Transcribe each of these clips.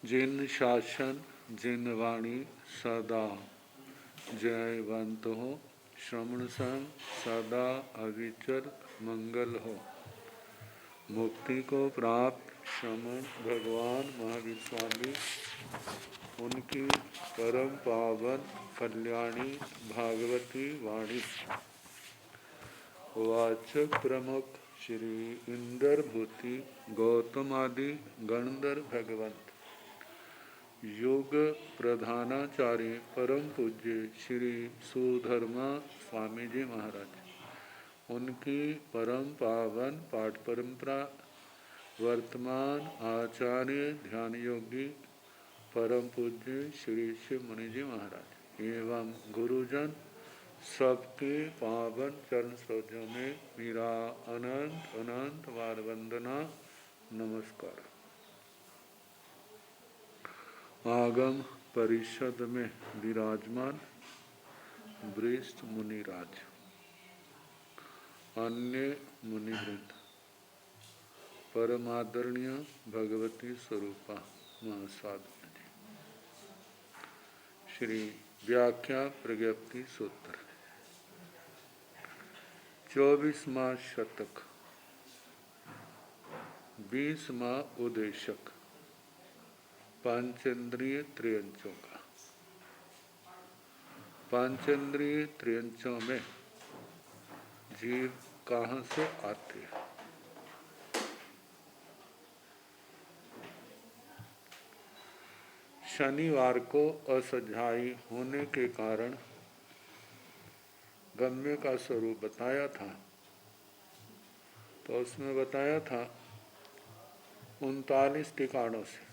जिन शासन जिन वाणी सदा जयवंत हो, श्रवण संग सदा अविचल मंगल हो। मुक्ति को प्राप्त श्रमण भगवान महावीर स्वामी, उनकी परम पावन कल्याणी भागवती वाणी। वाचक प्रमुख श्री इंदर भूति गौतम आदि गणधर भगवंत, योग प्रधानाचार्य परम पूज्य श्री सुधर्मा स्वामी जी महाराज, उनकी परम पावन पाठ परंपरा, वर्तमान आचार्य ध्यान योगी परम पूज्य श्री शिव मुनि जी महाराज एवं गुरुजन सबके पावन चरण सरोजों में मेरा अनंत अनंत बार वंदना नमस्कार। आगम परिषद में विराजमान वरिष्ठ मुनिराज, अन्य मुनिवृंद, परमादरणीय भगवती स्वरूपा महासाधु जी, श्री व्याख्या प्रज्ञप्ति सूत्र 24वां शतक 20वां उद्देशक पंचेंद्रिय त्रियंचों का। पंचेंद्रिय त्रियंचों में जीव कहाँ से आते हैं? शनिवार को असहाय होने के कारण गम्य का स्वरूप बताया था, तो उसमें बताया था 39 ठिकानों से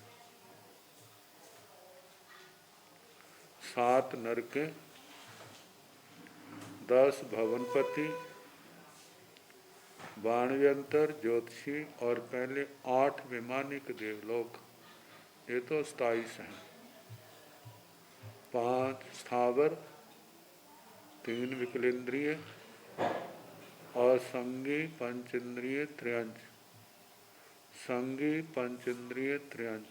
7 नरके, 10 भवनपति, बाणव्यंतर ज्योतिषी और पहले 8 विमानिक देवलोक, ये तो 27 हैं। 5 स्थावर, 3 विकलेंद्रिय और संगी पंचेंद्रिय त्रियंच, संगी पंचेंद्रिय त्रियंच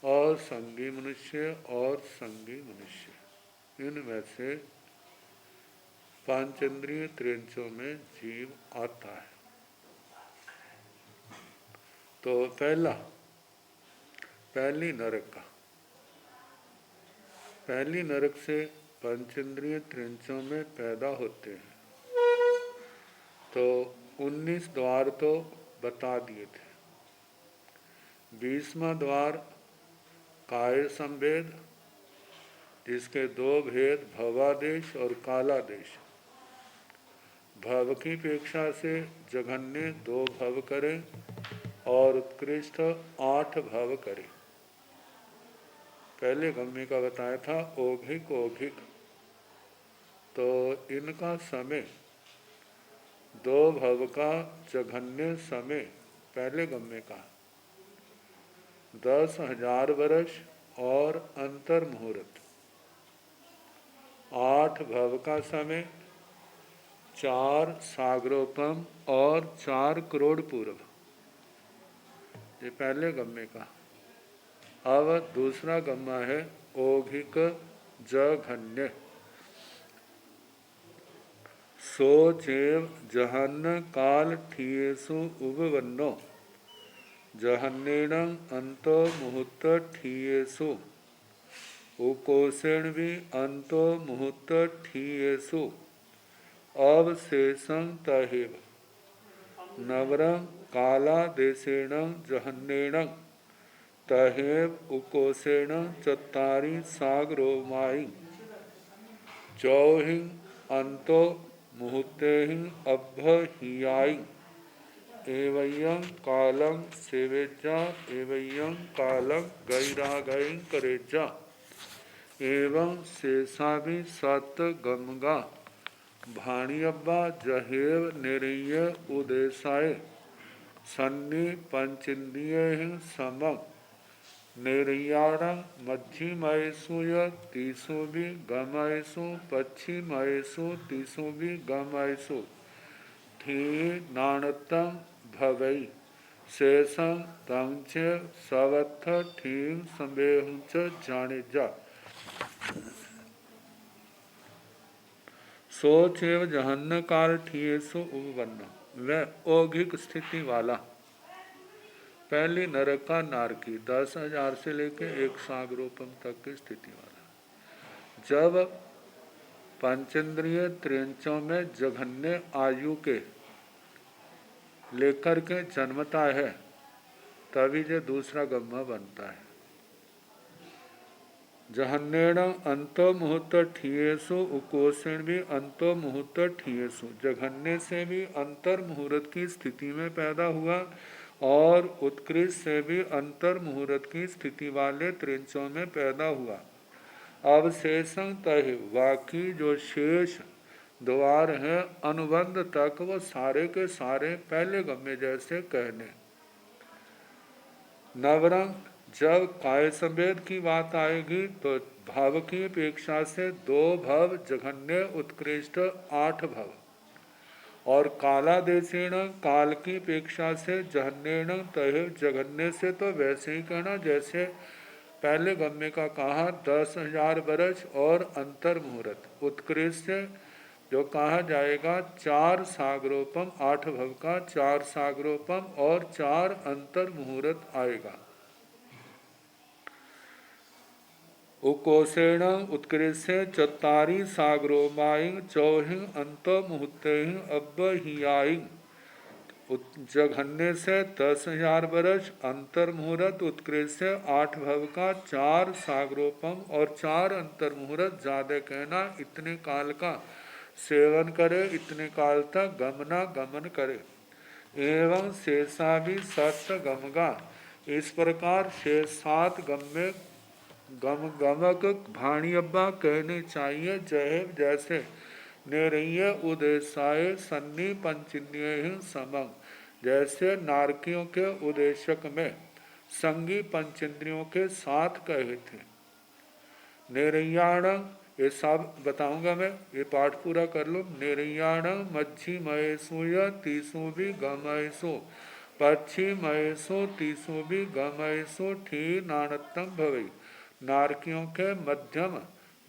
और संगी मनुष्य और संगी मनुष्य, इनमें से पंचेंद्रिय त्रियंचों में जीव आता है। तो पहली नरक का, पहली नरक से पंचेंद्रिय त्रियंचों में पैदा होते हैं। तो 19 द्वार तो बता दिए थे। 20वां द्वार काय संभेद, जिसके 2 भेद भवादेश और कालादेश। भव की अपेक्षा से जघन्य 2 भव करें और उत्कृष्ट 8 भव करें। पहले गम्य का बताया था औघिक औघिक, तो इनका समय 2 भव का जघन्य समय पहले गम्य का 10,000 वर्ष और अंतर मुहूर्त। 8 भव का समय 4 सागरोपम और 4 करोड़ पूर्व, ये पहले गम्य का। अब दूसरा गम्मा है औघिक जघन्य। सो जेव जहन्न काल ठीयेसु उपवन्नो, जहन्नेन अंतो मुहूर्त ठीयेसु, उकोषेण भी अंतो मुहूर्त ठीयेसु, अवशेषं तहेव नवरं कालादेशेन जहन्नेन तहेव उकोषेण चत्तारि सागरोमायि, चौहिं अंतो मुहूर्तेहिं अभ्यहीयायि, एवं कालं सेवेज्जा, एवं कालं गैरागैं करेज्जा, एवं शेषाभि सत गमगा भाणियब्बा जहेव निरीय उदेशाय, सन्नि पंचेन्द्रियैः समं निर्याणं मध्यमयेषु तीसुभि गमयेषु पश्चिमयेषु तीसुभि गमयेषु थी नाणतं भवै शेषं तंचे सवत्थ ठीक संबेहुंच जाने जा सोच एवं जहन्न काल ठिए सो उपबन्न। वह औघिक स्थिति वाला पहली नरक का नारकी 10,000 से लेकर 1 सागरोपम तक की स्थिति वाला, जब पंचेंद्रिय त्रियंचों में जघन्य आयु के लेकर के जन्मता है, तभी जो दूसरा गम्मा बनता है। जहन्नेण अंत मुहूर्त ठिएसु उकोषण भी अंत मुहूर्त ठिएसु, जघन्य से भी अंतर मुहूर्त की स्थिति में पैदा हुआ और उत्कृष्ट से भी अंतर मुहूर्त की स्थिति वाले त्रिंचों में पैदा हुआ। अब शेषं तय बाकी जो शेष द्वार हैं अनुबंध तक वो सारे के सारे पहले गम्य जैसे कहने। नवरंग जब काय संवेद की बात आएगी तो भाव की अपेक्षा से 2 भव जघन्य उत्कृष्ट 8 भव, और कालादेशेण काल की अपेक्षा से जहन्येण तय जघन्य से तो वैसे ही कहना जैसे पहले गम्य का कहा 10,000 वर्ष और अंतर मुहूर्त। उत्कृष्ट से जो कहा जाएगा 4 सागरोपम 8 भव का 4 सागरोपम और 4 अंतर मुहूर्त आएगा। उकोषेण उत्कृष्ट से 4 सागरोमाइंग 4 अंत मुहूर्त अब हियाइंग, जघन्य से 10,000 वर्ष अंतर मुहूर्त उत्कृष्ट से 8 भव का 4 सागरोपम और 4 अंतर मुहूर्त ज्यादा कहना इतने काल का सेवन करे, इतने काल तक गमना गमन करे। एवं शेषा भी सत्य गमगा, इस प्रकार शेष 7 गम्य गम गमक भाणी अब्बा कहने चाहिए। जय जैसे निरय उदेशाय सन्नी पंचेंद्रिय समंग, जैसे नारकियों के उदेशक में संगी पंचेंद्रियों के साथ कहे थे। निरयाण ये सब बताऊंगा मैं, ये पाठ पूरा कर लो। निरयाण मच्छी मयसो तीसो भी गमयसो पक्षी मयसो तीसो भी गमयसो ठी नानत्तम भवई, नारकियों के मध्यम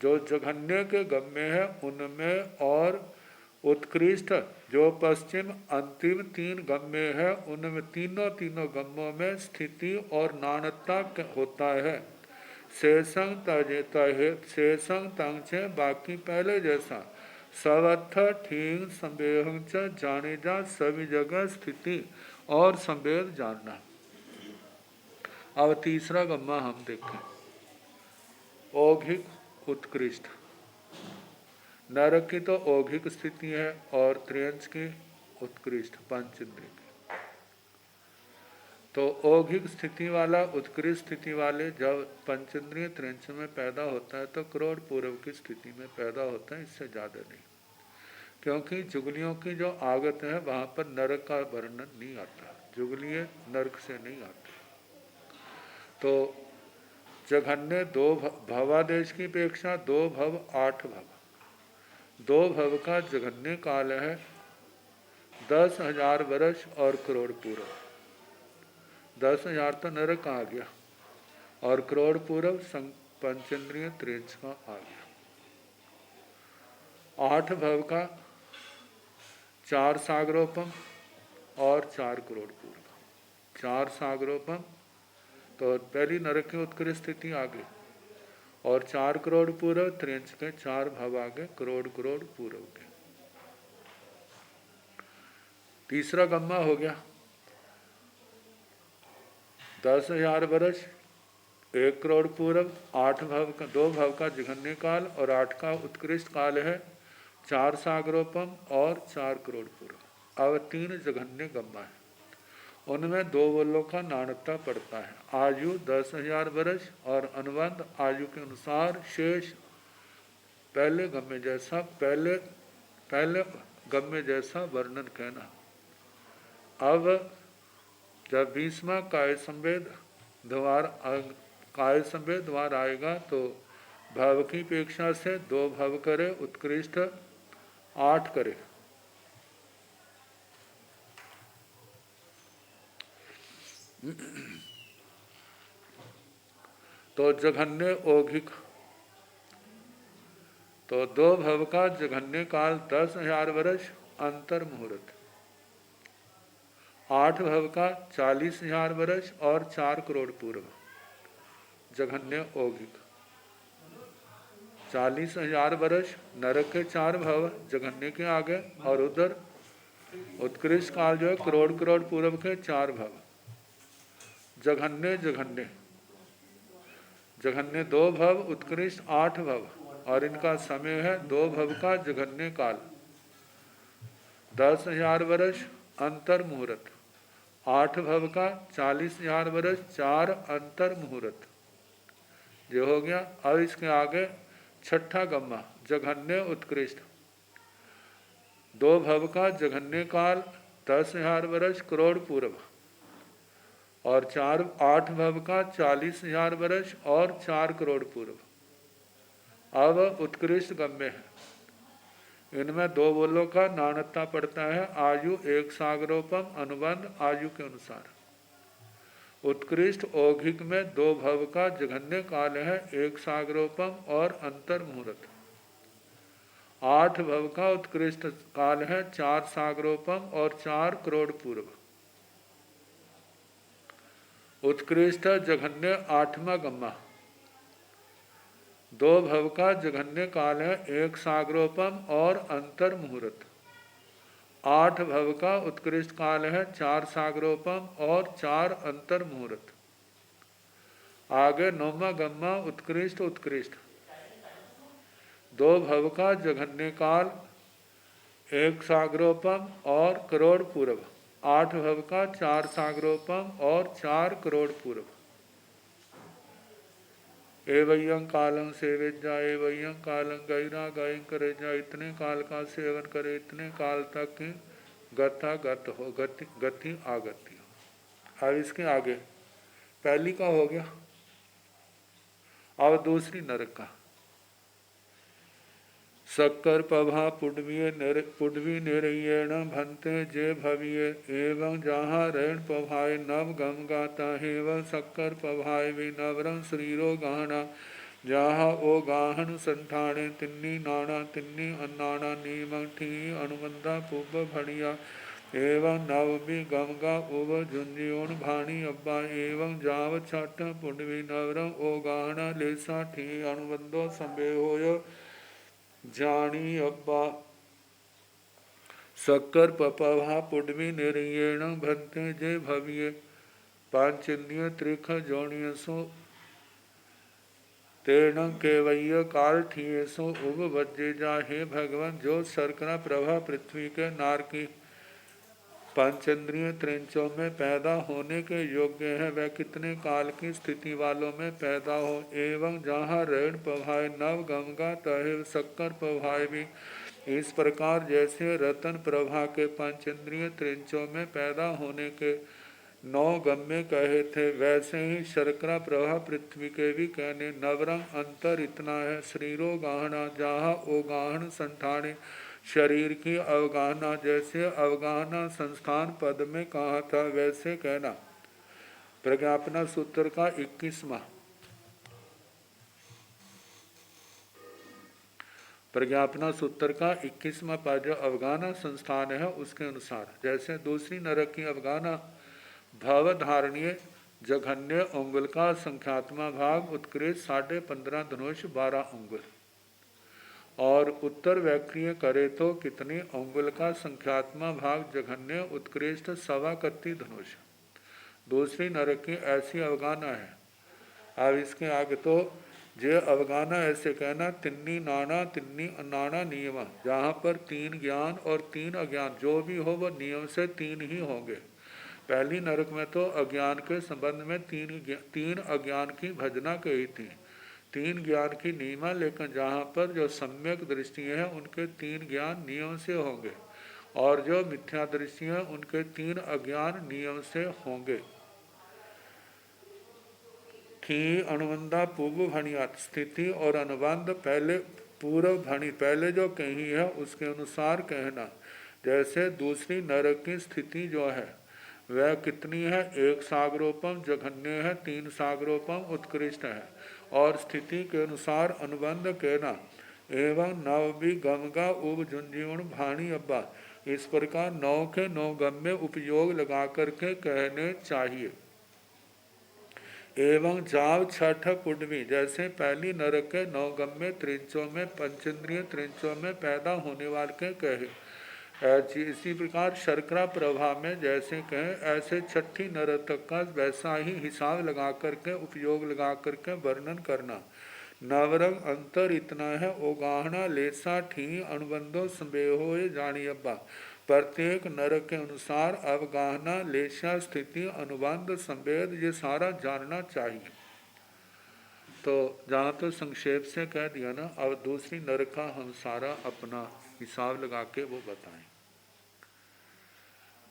जो जघन्य के गम्य है उनमें और उत्कृष्ट जो पश्चिम अंतिम 3 गम्य है उनमें तीनों गम्यों में स्थिति और नानता होता है। शेषं तंग से बाकी पहले जैसा सवत्थ ठीक संवेद जाने जा, सभी जगह स्थिति और संवेद जानना। अब तीसरा गम्मा हम देखें, औघिक उत्कृष्ट। नरक की तो औघिक स्थिति है और त्रियंच की उत्कृष्ट पंचेंद्रिय की। तो औघिक स्थिति वाला उत्कृष्ट स्थिति वाले जब पंचेंद्रिय त्रियंच में पैदा होता है तो करोड़ पूर्व की स्थिति में पैदा होता है, इससे ज़्यादा नहीं, क्योंकि जुगलियों की जो आगत है वहाँ पर नरक का वर्णन नहीं आता, जुगलिये नरक से नहीं आते। तो जघन्य 2 भवादेश की अपेक्षा 2 भव 8 भव, 2 भव का जघन्य काल है 10,000 वर्ष और करोड़ पूर्व। 10,000 तो नरक आ गया और करोड़ पूर्व पंचेंद्रिय त्रियंच का आ गया। 8 भव का 4 सागरोपम और 4 करोड़ पूर्व। 4 सागरोपम तो पहली नरक की उत्कृष्ट स्थिति आ गई और 4 करोड़ पूर्व त्रियंच के 4 भव आ गए करोड़ पूर्व के। तीसरा गम्मा हो गया 10,000 वर्ष 1 करोड़ पूर्व, 8 भव का 2 भव का जघन्य काल और 8 का उत्कृष्ट काल है 4 सागरोपम और 4 करोड़ पूर्व। अब 3 जघन्य गम्मा है, उनमें 2 बलों का नानता पड़ता है। आयु 10,000 वर्ष और अनुबंध आयु के अनुसार शेष पहले गम्य जैसा पहले गम्य जैसा वर्णन कहना। अब जब 20वां काय संवेद द्वार आएगा तो भव की अपेक्षा से 2 भव करे, उत्कृष्ट 8 करे। तो जघन्य औघिक, तो 2 भव का जघन्य काल 10,000 वर्ष अंतर मुहूर्त, 8 भव का 40,000 वर्ष और 4 करोड़ पूर्व। जघन्य औघिक 40,000 वर्ष नरक के 4 भव जघन्य के आगे, और उधर उत्कृष्ट काल जो है करोड़ करोड़ पूर्व के 4 भव। जघन्य जघन्य जघन्य 2 भव, उत्कृष्ट 8 भव, और इनका समय है 2 भव का जघन्य काल 10,000 वर्ष अंतर मुहूर्त, 8 भव का 40,000 वर्ष 4 अंतर मुहूर्त। जो हो गया। अब इसके आगे छठा गम्मा जघन्य उत्कृष्ट, 2 भव का जघन्य काल 10,000 वर्ष करोड़ पूर्व, और 8 भव का 40,000 वर्ष और 4 करोड़ पूर्व। अब उत्कृष्ट गम्य है, इनमें 2 बोलों का नानत्ता पड़ता है। आयु एक सागरोपम, अनुबंध आयु के अनुसार। उत्कृष्ट औघिक में 2 भव का जघन्य काल है 1 सागरोपम और अंतर मुहूर्त। 8 भव का उत्कृष्ट काल है 4 सागरोपम और 4 करोड़ पूर्व। उत्कृष्ट जघन्य 8वां गम्मा, 2 भव का जघन्य काल है 1 सागरोपम और अंतर मुहूर्त। 8 भव का उत्कृष्ट काल है 4 सागरोपम और 4 अंतर मुहूर्त। आगे 9वां गम्मा उत्कृष्ट उत्कृष्ट, 2 भव का जघन्य काल 1 सागरोपम और करोड़ पूर्व। 8 भव का 4 सागरोपम और 4 करोड़ पूर्व। एवं कालं सेवेजा एवं कालं गैरा गायन करे जा, इतने काल का सेवन करे इतने काल तक की गता गत हो, गति आगति हो। अब इसके आगे पहली का हो गया। अब दूसरी नरक का। शक्कर पभा पुडवी निरयेण भंते जे भविये, एवं जहाँ ऋण पभाए नव गम गाता हेवं शक्कर पभाए भी नवरं शरीरो गहना, जहाँ ओ गाहन संठाणे तिन्नी नाना तिन्नी अन्नाना नीमं ठी अनुबंधा पुब भणिया, एवं नवमी गमगा उब झुंझुन भाणी अब्बा, एवं जाव छठ पुडवी नवरं ओ गाहना लेसा ठी अनुबंधो संबे होयो जानी अब्बा। शक्कर पपवा पुडवी निरयेण भंते जे भविये, पांचन्य त्रिख जोनियसो तेर्ण केवय काल ठीयसो उब बज्जे जा। हे भगवान, जो शर्करा प्रभा पृथ्वी के नार की पंचेंद्रिय त्रिंचों में पैदा होने के योग्य है, वह कितने काल की स्थिति वालों में पैदा हो। एवं जहाँ ऋण पभाए नव गंगा तहे शक्कर पभाए भी, इस प्रकार जैसे रतन प्रभा के पंचेंद्रिय त्रिंचों में पैदा होने के 9 गम्य कहे थे, वैसे ही शर्करा प्रभा पृथ्वी के भी कहने नवरंग अंतर इतना है। शरीरो गाहना, जहाँ ओ गाहन संठाने शरीर की अवगाहना, जैसे अवगाहना संस्थान पद में कहा था वैसे कहना। प्रज्ञापना सूत्र का 21वां। प्रज्ञापना सूत्र का 21वां पद जो अवगाहना संस्थान है उसके अनुसार, जैसे दूसरी नरक की अवगाहना भव धारणीय जघन्य उंगल का संख्यात्मा भाग उत्कृष्ट 15.5 धनुष 12 उंगल, और उत्तर व्याक्रिय करे तो कितनी उंगल का संख्यात्मा भाग जघन्य उत्कृष्ट 1.25 धनुष। दूसरी नरक की ऐसी अवगाहना है। अब इसके आगे तो जे अवगाहना ऐसे कहना तिन्नी नाना तिन्नी अनाना नियम, जहाँ पर 3 ज्ञान और 3 अज्ञान जो भी हो वह नियम से 3 ही होंगे। पहली नरक में तो अज्ञान के संबंध में 3 अज्ञान की भजना कही थी, 3 ज्ञान की नियमा, लेकिन जहाँ पर जो सम्यक दृष्टि है उनके 3 ज्ञान नियम से होंगे, और जो मिथ्या दृष्टि है उनके 3 अज्ञान नियम से होंगे। थी अनुबंधा पूर्व भणियात, स्थिति और अनुबंध पहले पूर्व भणी पहले जो कही है उसके अनुसार कहना। जैसे दूसरी नरक की स्थिति जो है वह कितनी है? एक सागरोपम जघन्य है, 3 सागरोपम उत्कृष्ट है। और स्थिति के अनुसार अनुबंध कहना एवं नवभी गमगा उब झुंझुन भाणी अब्बा, इस प्रकार 9 के 9 गम में उपयोग लगा करके कहने चाहिए। एवं जाव छठ पुडवी, जैसे पहली नरक के 9 गम में त्रिंचों में पंचेंद्रिय त्रिंचों में पैदा होने वाले के कहे। इसी प्रकार शर्करा प्रभा में जैसे कहें, ऐसे छठी नरक तक का वैसा ही हिसाब लगा करके उपयोग लगा करके वर्णन करना। नवरंग अंतर इतना है, ओगाहना लेसा ठी अनुबंधो संबेहो जानी अब्बा। प्रत्येक नरक के अनुसार अवगाहना लेशा स्थिति अनुबंध संवेद ये सारा जानना चाहिए। तो जहाँ तो संक्षेप से कह दिया ना, अब दूसरी नरक का हम सारा अपना हिसाब लगा के वो बताएं।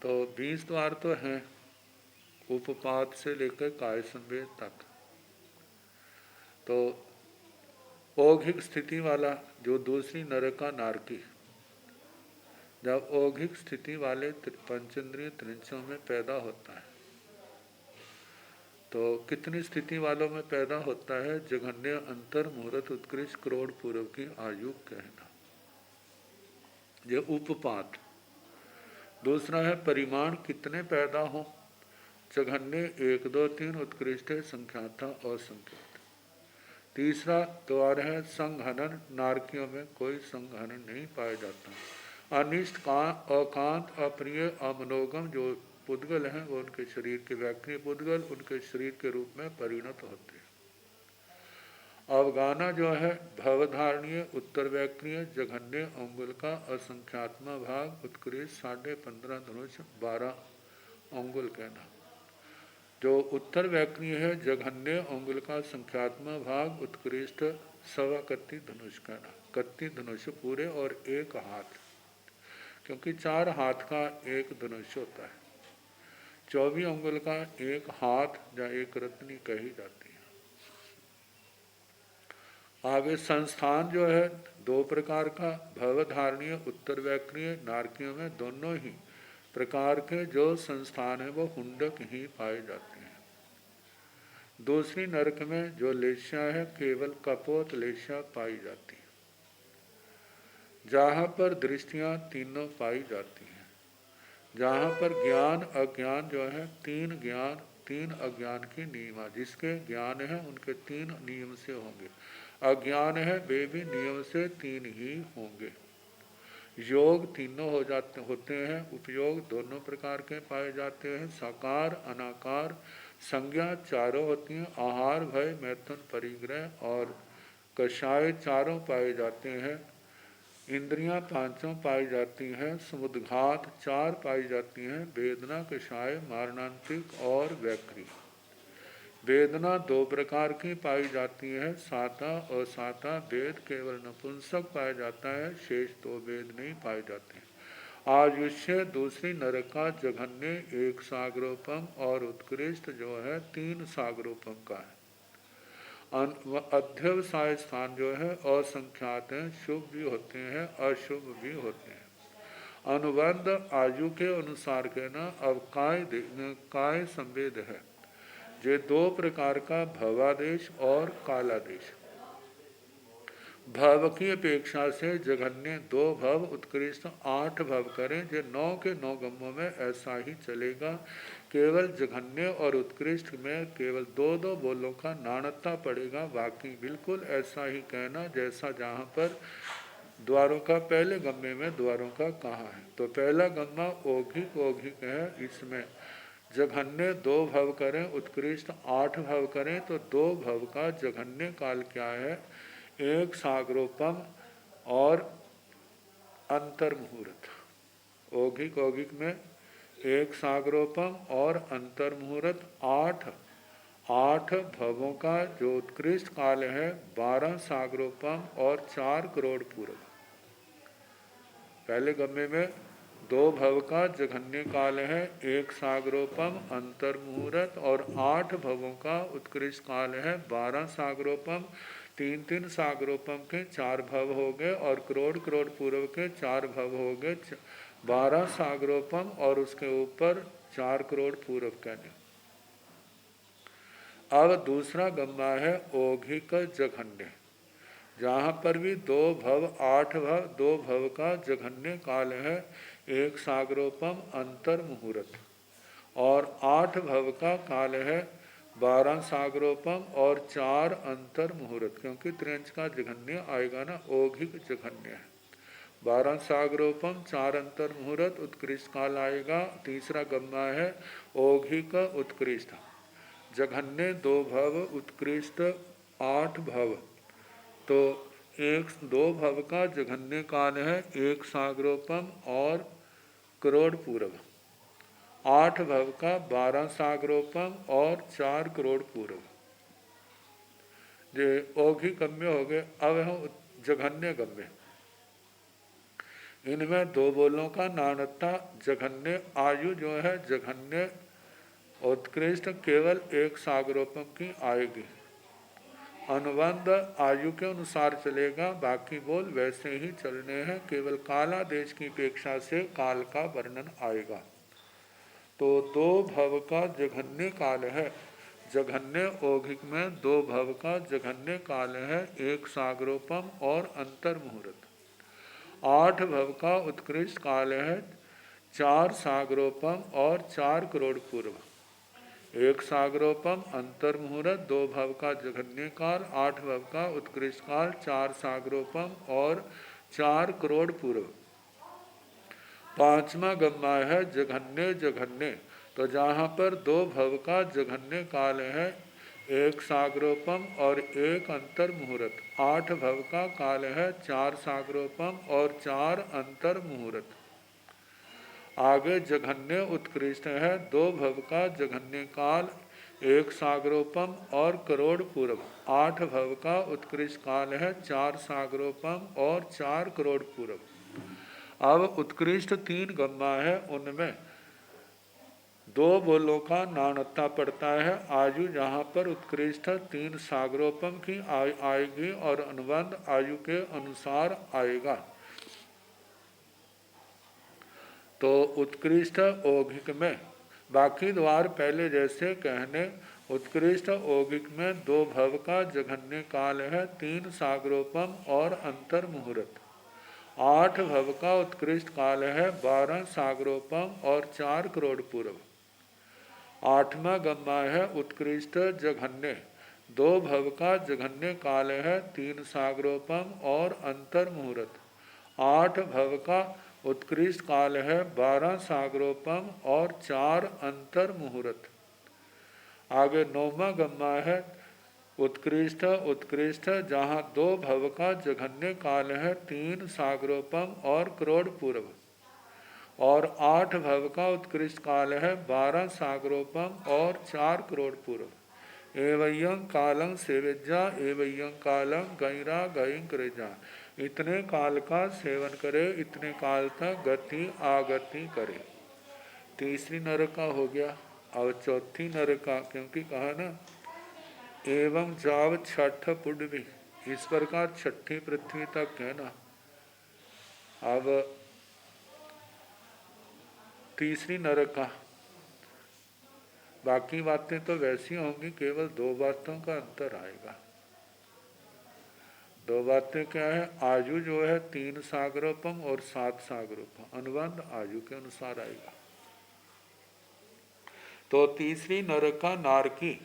तो 20 द्वार तो हैं, उपपात से लेकर काय संवेद तक। तो औघिक स्थिति वाला जो दूसरी नरक का नारकी, जब औघिक स्थिति वाले पंचेंद्रिय त्रिंचों में पैदा होता है, तो कितनी स्थिति वालों में पैदा होता है? जघन्य अंतर मुहूर्त उत्कृष्ट करोड़ पूर्व की आयु कहना, ये उपपात। दूसरा है परिमाण कितने पैदा हो? जघन्य 1 2 3 उत्कृष्ट संख्याता और संख्यात। तीसरा द्वार है संघनन, नारकियों में कोई संघनन नहीं पाया जाता। अनिष्ट अकांत अप्रिय अमनोगम जो पुद्गल हैं वो उनके शरीर के व्याक्रिय पुद्गल उनके शरीर के रूप में परिणत होते हैं। अवगाना जो है भवधारणीय उत्तर व्याक्रिय जघन्य अंगुल का असंख्यात्मा भाग उत्कृष्ट 15.5 धनुष 12 अंगुल कहना। जो उत्तर व्याक्रिय है जघन्य अंगुल का संख्यात्मा भाग उत्कृष्ट 31 धनुष कहना। 31 धनुष पूरे और 1 हाथ, क्योंकि 4 हाथ का 1 धनुष होता है। 24 अंगुल का 1 हाथ या 1 रत्नी कही जाती है। आगे संस्थान जो है 2 प्रकार का, भवधारणीय उत्तर व्याक्रिय नारकियों में दोनों ही प्रकार के जो संस्थान है वो हुंडक ही पाए जाते हैं। दूसरी नरक में जो लेशा है केवल कपोत लेशा पाई जाती है। जहाँ पर दृष्टियाँ तीनों पाई जाती हैं, जहाँ पर ज्ञान अज्ञान जो है 3 ज्ञान 3 अज्ञान की नियमा, जिसके ज्ञान है उनके 3 नियम से होंगे, अज्ञान है वे भी नियम से 3 ही होंगे। योग तीनों होते हैं, उपयोग दोनों प्रकार के पाए जाते हैं। साकार अनाकार संज्ञा चारों होती हैं, आहार भय मैथुन परिग्रह और कषाय चारों पाए जाते हैं। इंद्रियां 5 पाई जाती हैं, समुद्घात 4 पाई जाती हैं, वेदना कषाय मारणांतिक और वैक्री। वेदना 2 प्रकार की पाई जाती है, साता और साता वेद केवल नपुंसक पाया जाता है, शेष 2 वेद नहीं पाए जाते। आयुष्य दूसरी नरक का जघन्य 1 सागरोपम और उत्कृष्ट जो है 3 सागरोपम का है। अध्यवसाय स्थान जो है असंख्यात हैं, शुभ भी होते हैं अशुभ भी होते हैं। अनुबंध आयु के अनुसार कहना। अब काय संवेद है, ये 2 प्रकार का भवादेश और कालादेश। भव की अपेक्षा से जघन्य 2 भव उत्कृष्ट 8 भव करें, जो 9 के 9 गमों में ऐसा ही चलेगा। केवल जघन्य और उत्कृष्ट में केवल 2 बोलों का नाणता पड़ेगा, बाकी बिल्कुल ऐसा ही कहना जैसा जहाँ पर द्वारों का पहले गम्मे में द्वारों का कहा है। तो पहला गम्मा औघिक औघिक है, इसमें जघन्य 2 भव करें उत्कृष्ट 8 भव करें, तो 2 भव का जघन्य काल क्या है? 1 सागरोपम और अंतर मुहूर्त। औघिक औघिक में 1 सागरोपम और अंतर मुहूर्त 8 भवों का जो उत्कृष्ट काल है 12 सागरोपम और 4 करोड़ पूर्व। पहले गम्मे में 2 भव का जघन्य काल है, 1 सागरोपम अंतर मुहूर्त और 8 भवों का उत्कृष्ट काल है 12 सागरोपम। 3 सागरोपम के 4 भव हो गए और करोड़ पूर्व के 4 भव हो गए। 12 सागरोपम और उसके ऊपर 4 करोड़ पूर्व कहने। अब दूसरा गम्मा है औघिक जघन्य, जहाँ पर भी 2 भव 8 भव, 2 भव का जघन्य काल है, 1 सागरोपम अंतर मुहूर्त, और 8 भव का काल है 12 सागरोपम और 4 अंतर मुहूर्त, क्योंकि त्रिंच का जघन्य आएगा ना, औघिक जघन्य है। 12 सागरोपम 4 अंतर मुहूर्त उत्कृष्ट काल आएगा। तीसरा गम्मा है औघिक उत्कृष्ट, जघन्य 2 भव उत्कृष्ट 8 भव, तो 2 भव का जघन्य काल है, 1 सागरोपम और करोड़ पूर्व, 8 भव का 12 सागरोपम और 4 करोड़ पूर्व। ये औघी गम्य हो गए। अब हम जघन्य गम्य, इनमें 2 बोलों का नानत्ता। जघन्य आयु जो है जघन्य उत्कृष्ट केवल 1 सागरोपम की आएगी, अनुबंध आयु के अनुसार चलेगा, बाकी बोल वैसे ही चलने हैं, केवल काला देश की अपेक्षा से काल का वर्णन आएगा। तो 2 भव का जघन्य काल है, जघन्य औघिक में 2 भव का जघन्य काल है, 1 सागरोपम और अंतर मुहूर्त। 8 भव का उत्कृष्ट काल है, 4 सागरोपम और 4 करोड़ पूर्व, 1 सागरोपम अंतर मुहूर्त, 2 भव का जघन्य काल, 8 भव का उत्कृष्ट काल, 4 सागरोपम और 4 करोड़ पूर्व। 5वां गम्मा है जघन्य जघन्य, तो जहाँ पर 2 भव का जघन्य काल है, 1 सागरोपम और 1 अंतर मुहूर्त, 8 भव का काल है, 4 सागरोपम और 4 अंतर मुहूर्त। आगे जघन्य उत्कृष्ट है, 2 भव का जघन्य काल, 1 सागरोपम और करोड़ पूर्व, 8 भव का उत्कृष्ट काल है, 4 सागरोपम और 4 करोड़ पूर्व। अब उत्कृष्ट 3 गम्मा है, उनमें 2 बोलों का नानत्ता पड़ता है। आयु जहाँ पर उत्कृष्ट 3 सागरोपम की आएगी और अनुबंध आयु के अनुसार आएगा। तो उत्कृष्ट औघिक में बाकी द्वार पहले जैसे कहने, उत्कृष्ट औघिक में 2 भव का जघन्य काल है, 3 सागरोपम और अंतर मुहूर्त, 8 भव का उत्कृष्ट काल है, 12 सागरोपम और 4 करोड़ पूर्व। 8वां गम्मा है उत्कृष्ट जघन्य, 2 भव का जघन्य काल है, 3 सागरोपम और अंतर मुहूर्त, 8 भव का उत्कृष्ट काल है, 12 सागरोपम और 4 अंतर मुहूर्त। आगे 9वां गम्मा है उत्कृष्ट उत्कृष्ट, जहाँ 2 भव का जघन्य काल है, 3 सागरोपम और करोड़ पूर्व, और 8 भव का उत्कृष्ट काल है, 12 सागरोपम और 4 करोड़ पूर्व। एवं कालं सेवेजा एवं कालं गैरा गई कृजा, इतने काल का सेवन करे, इतने काल तक गति आगति करे। तीसरी नरका हो गया। अब चौथी नरका, क्योंकि कहा ना एवं जाव छठ पुडवी, इस प्रकार छठी पृथ्वी तक है ना। अब तीसरी नरका, बाकी बातें तो वैसी होंगी, केवल 2 बातों का अंतर आएगा। 2 बातें क्या है, आयु जो है 3 सागरोपम और 7 सागरोपम, अनुबंध आयु के अनुसार आएगा। तो तीसरी नरका नारकी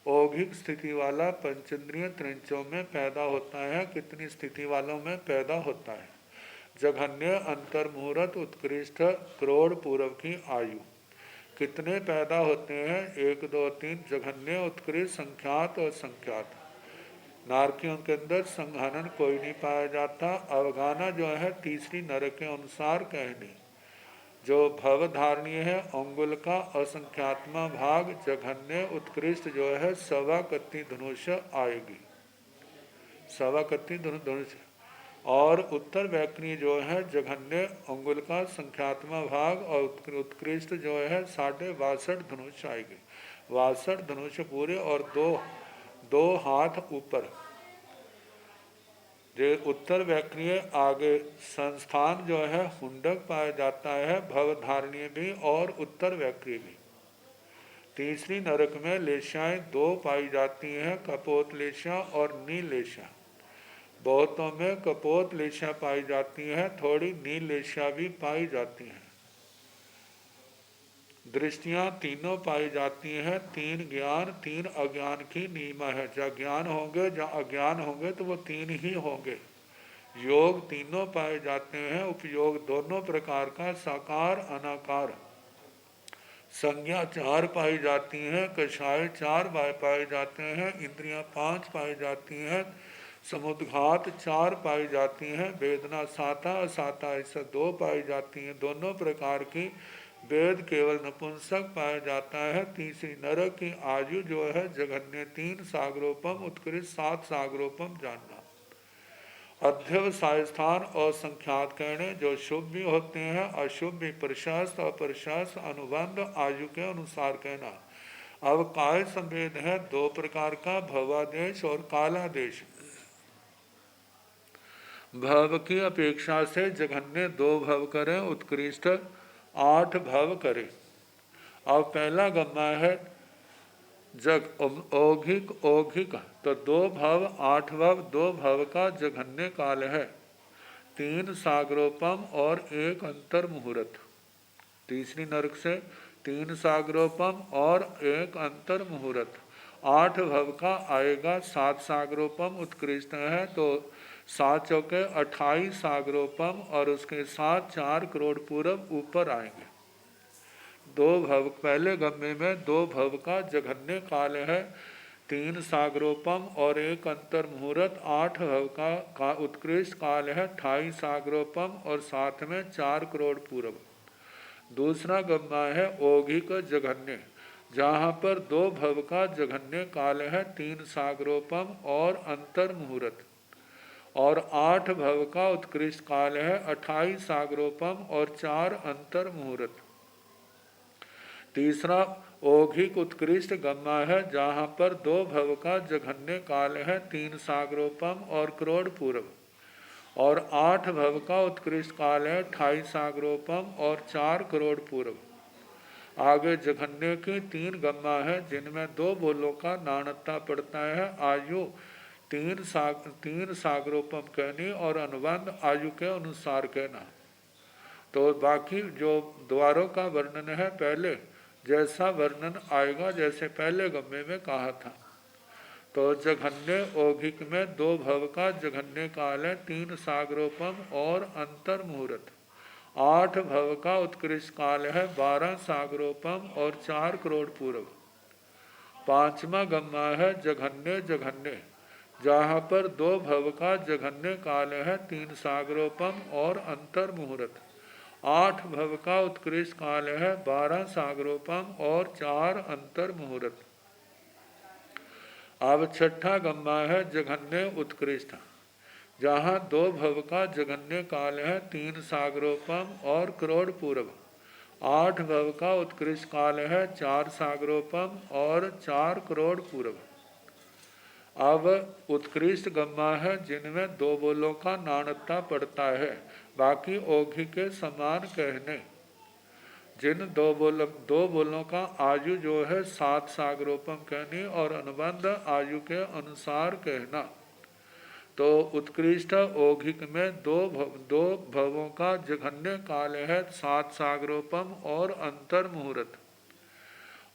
औघिक स्थिति वाला पंचेंद्रिय त्रिंचों में पैदा होता है। कितनी स्थिति वालों में पैदा होता है? जघन्य अंतर मुहूर्त उत्कृष्ट करोड़ पूर्व की आयु। कितने पैदा होते हैं? 1 2 3 जघन्य उत्कृष्ट संख्यात और संख्यात। नारकियों के अंदर संघानन कोई नहीं पाया जाता। अवगाना जो है तीसरी नरक के अनुसार कहनी, जो भव धारणीय है अंगुल का असंख्यात्मा भाग जघन्य उत्कृष्ट जो है सवा कत्ती धनुष आएगी, सवा कत्ती धनुष। और उत्तर वैकनी जो है जघन्य अंगुल का संख्यात्मा भाग और उत्कृष्ट जो है 62 धनुष आएगी। 62 धनुष पूरे और दो हाथ ऊपर, जो उत्तर वैक्रिय आगे संस्थान जो है हुंडक पाया जाता है, भवधारणीय भी और उत्तर वैक्रिय भी। तीसरी नरक में लेशाएं दो पाई जाती हैं, कपोत लेशा और नील लेशा। बहुतों में कपोत लेशा पाई जाती है, थोड़ी नील लेशा भी पाई जाती हैं। दृष्टियां तीनों पाई जाती हैं, तीन ज्ञान तीन अज्ञान की नीमा है। जहाँ ज्ञान होंगे जहाँ अज्ञान होंगे तो वो तीन ही होंगे। योग तीनों पाए जाते हैं, उपयोग दोनों प्रकार का, साकार अनाकार। संज्ञा चार पाई जाती हैं, कषाय चार पाए जाते हैं, इंद्रियां पांच पाई जाती हैं, समुद्घात चार पाई जाती हैं, वेदना साता असाता ऐसा दो पाई जाती हैं दोनों प्रकार की। वेद केवल नपुंसक पाया जाता है। तीसरी नरक की आयु जो है जघन्य तीन सागरोपम उत्कृष्ट सात सागरोपम जानना। अध्यवसाय स्थान और संख्यात कहने जो शुभ भी होते हैं, अशुभ भी, प्रशस्त अप्रशस्त अनुबंध आयु के अनुसार कहना। अब काय संवेद है दो प्रकार का, भवादेश और कालादेश। भव की अपेक्षा से जघन्य दो भव करें, उत्कृष्ट 8 भव करें। अब पहला गम्मा है जग औघिक औघिक, तो 2 भव 8 भव, 2 भव का जघन्य काल है, 3 सागरोपम और 1 अंतर मुहूर्त। तीसरी नरक से 3 सागरोपम और 1 अंतर मुहूर्त। 8 भव का आएगा, 7 सागरोपम उत्कृष्ट है, तो 7 चौके 28 सागरोपम और उसके साथ 4 करोड़ पूरब ऊपर आएंगे। 2 भव पहले गम्मे में 2 भव का जघन्य काल है, 3 सागरोपम और 1 अंतर मुहूर्त। 8 भव का उत्कृष्ट काल है, 28 सागरोपम और साथ में 4 करोड़ पूरब। दूसरा गम्मा है औघिक जघन्य, जहाँ पर 2 भव का जघन्य काल है, 3 सागरोपम और अंतर मुहूर्त, और 8 भव का उत्कृष्ट काल है, 28 सागरोपम और 4 अंतर मुहूर्त। तीसरा औघिक उत्कृष्ट गम्मा है, जहाँ पर 2 भव का जघन्य काल है, 3 सागरोपम और करोड़ पूर्व, और 8 भव का उत्कृष्ट काल है, 28 सागरोपम और 4 करोड़ पूर्व। आगे जघन्य की 3 गम्मा है, जिनमें 2 बोलों का नाणत्ता पड़ता है। आयु 3 सागरोपम कहनी और अनुबंध आयु के अनुसार कहना। तो बाकी जो द्वारों का वर्णन है पहले जैसा वर्णन आएगा जैसे पहले गम्मे में कहा था। तो जघन्य औघिक में 2 भव का जघन्य काल है, 3 सागरोपम और अंतर मुहूर्त। 8 भव का उत्कृष्ट काल है, 12 सागरोपम और 4 करोड़ पूर्व। पांचवा गम्मा है जघन्य जघन्य, जहाँ पर 2 भव का जघन्य काल है, 3 सागरोपम और अंतर मुहूर्त। 8 भव का उत्कृष्ट काल है, 12 सागरोपम और 4 अंतर मुहूर्त। अब छठा गम्मा है जघन्य उत्कृष्ट, जहाँ 2 भव का जघन्य काल है, 3 सागरोपम और करोड़ पूर्व। 8 भव का उत्कृष्ट काल है, 4 सागरोपम और 4 करोड़ पूर्व। अब उत्कृष्ट गम्मा है जिनमें 2 बोलों का नाणत्ता पड़ता है, बाकी औघी के समान कहने। जिन 2 बोलों का आयु जो है 7 सागरोपम कहनी और अनुबंध आयु के अनुसार कहना। तो उत्कृष्ट औघिक में 2 भवों का जघन्य काल है, 7 सागरोपम और अंतर मुहूर्त,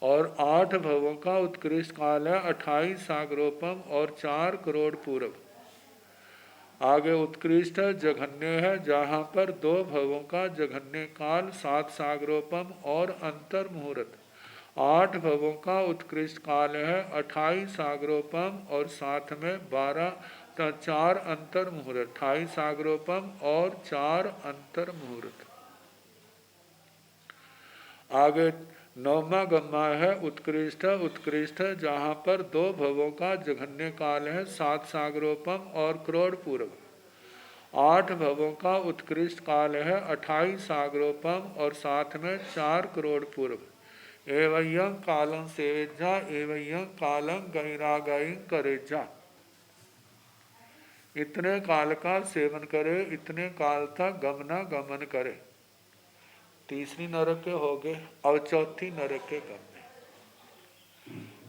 और 8 भवों का उत्कृष्ट काल है, 28 सागरोपम और 4 करोड़ पूर्व। आगे उत्कृष्ट जघन्य है, जहाँ पर 2 भवों का जघन्य काल, 7 सागरोपम और अंतर मुहूर्त। 8 भवों का उत्कृष्ट काल है, 28 सागरोपम और साथ में 4 अंतर मुहूर्त। 28 सागरोपम और 4 अंतर मुहूर्त। आगे 9वां गम्मा है उत्कृष्ट उत्कृष्ट, जहाँ पर 2 भवों का जघन्य काल है, 7 सागरोपम और करोड़ पूर्व। 8 भवों का उत्कृष्ट काल है, 28 सागरोपम और साथ में 4 करोड़ पूर्व। एवं कालम सेवेजा एवं कालम गैरागई करेजा। इतने काल का सेवन करे, इतने काल तक गमना गमन करे। तीसरी नरक के हो गए। अब चौथी नरक के गमने।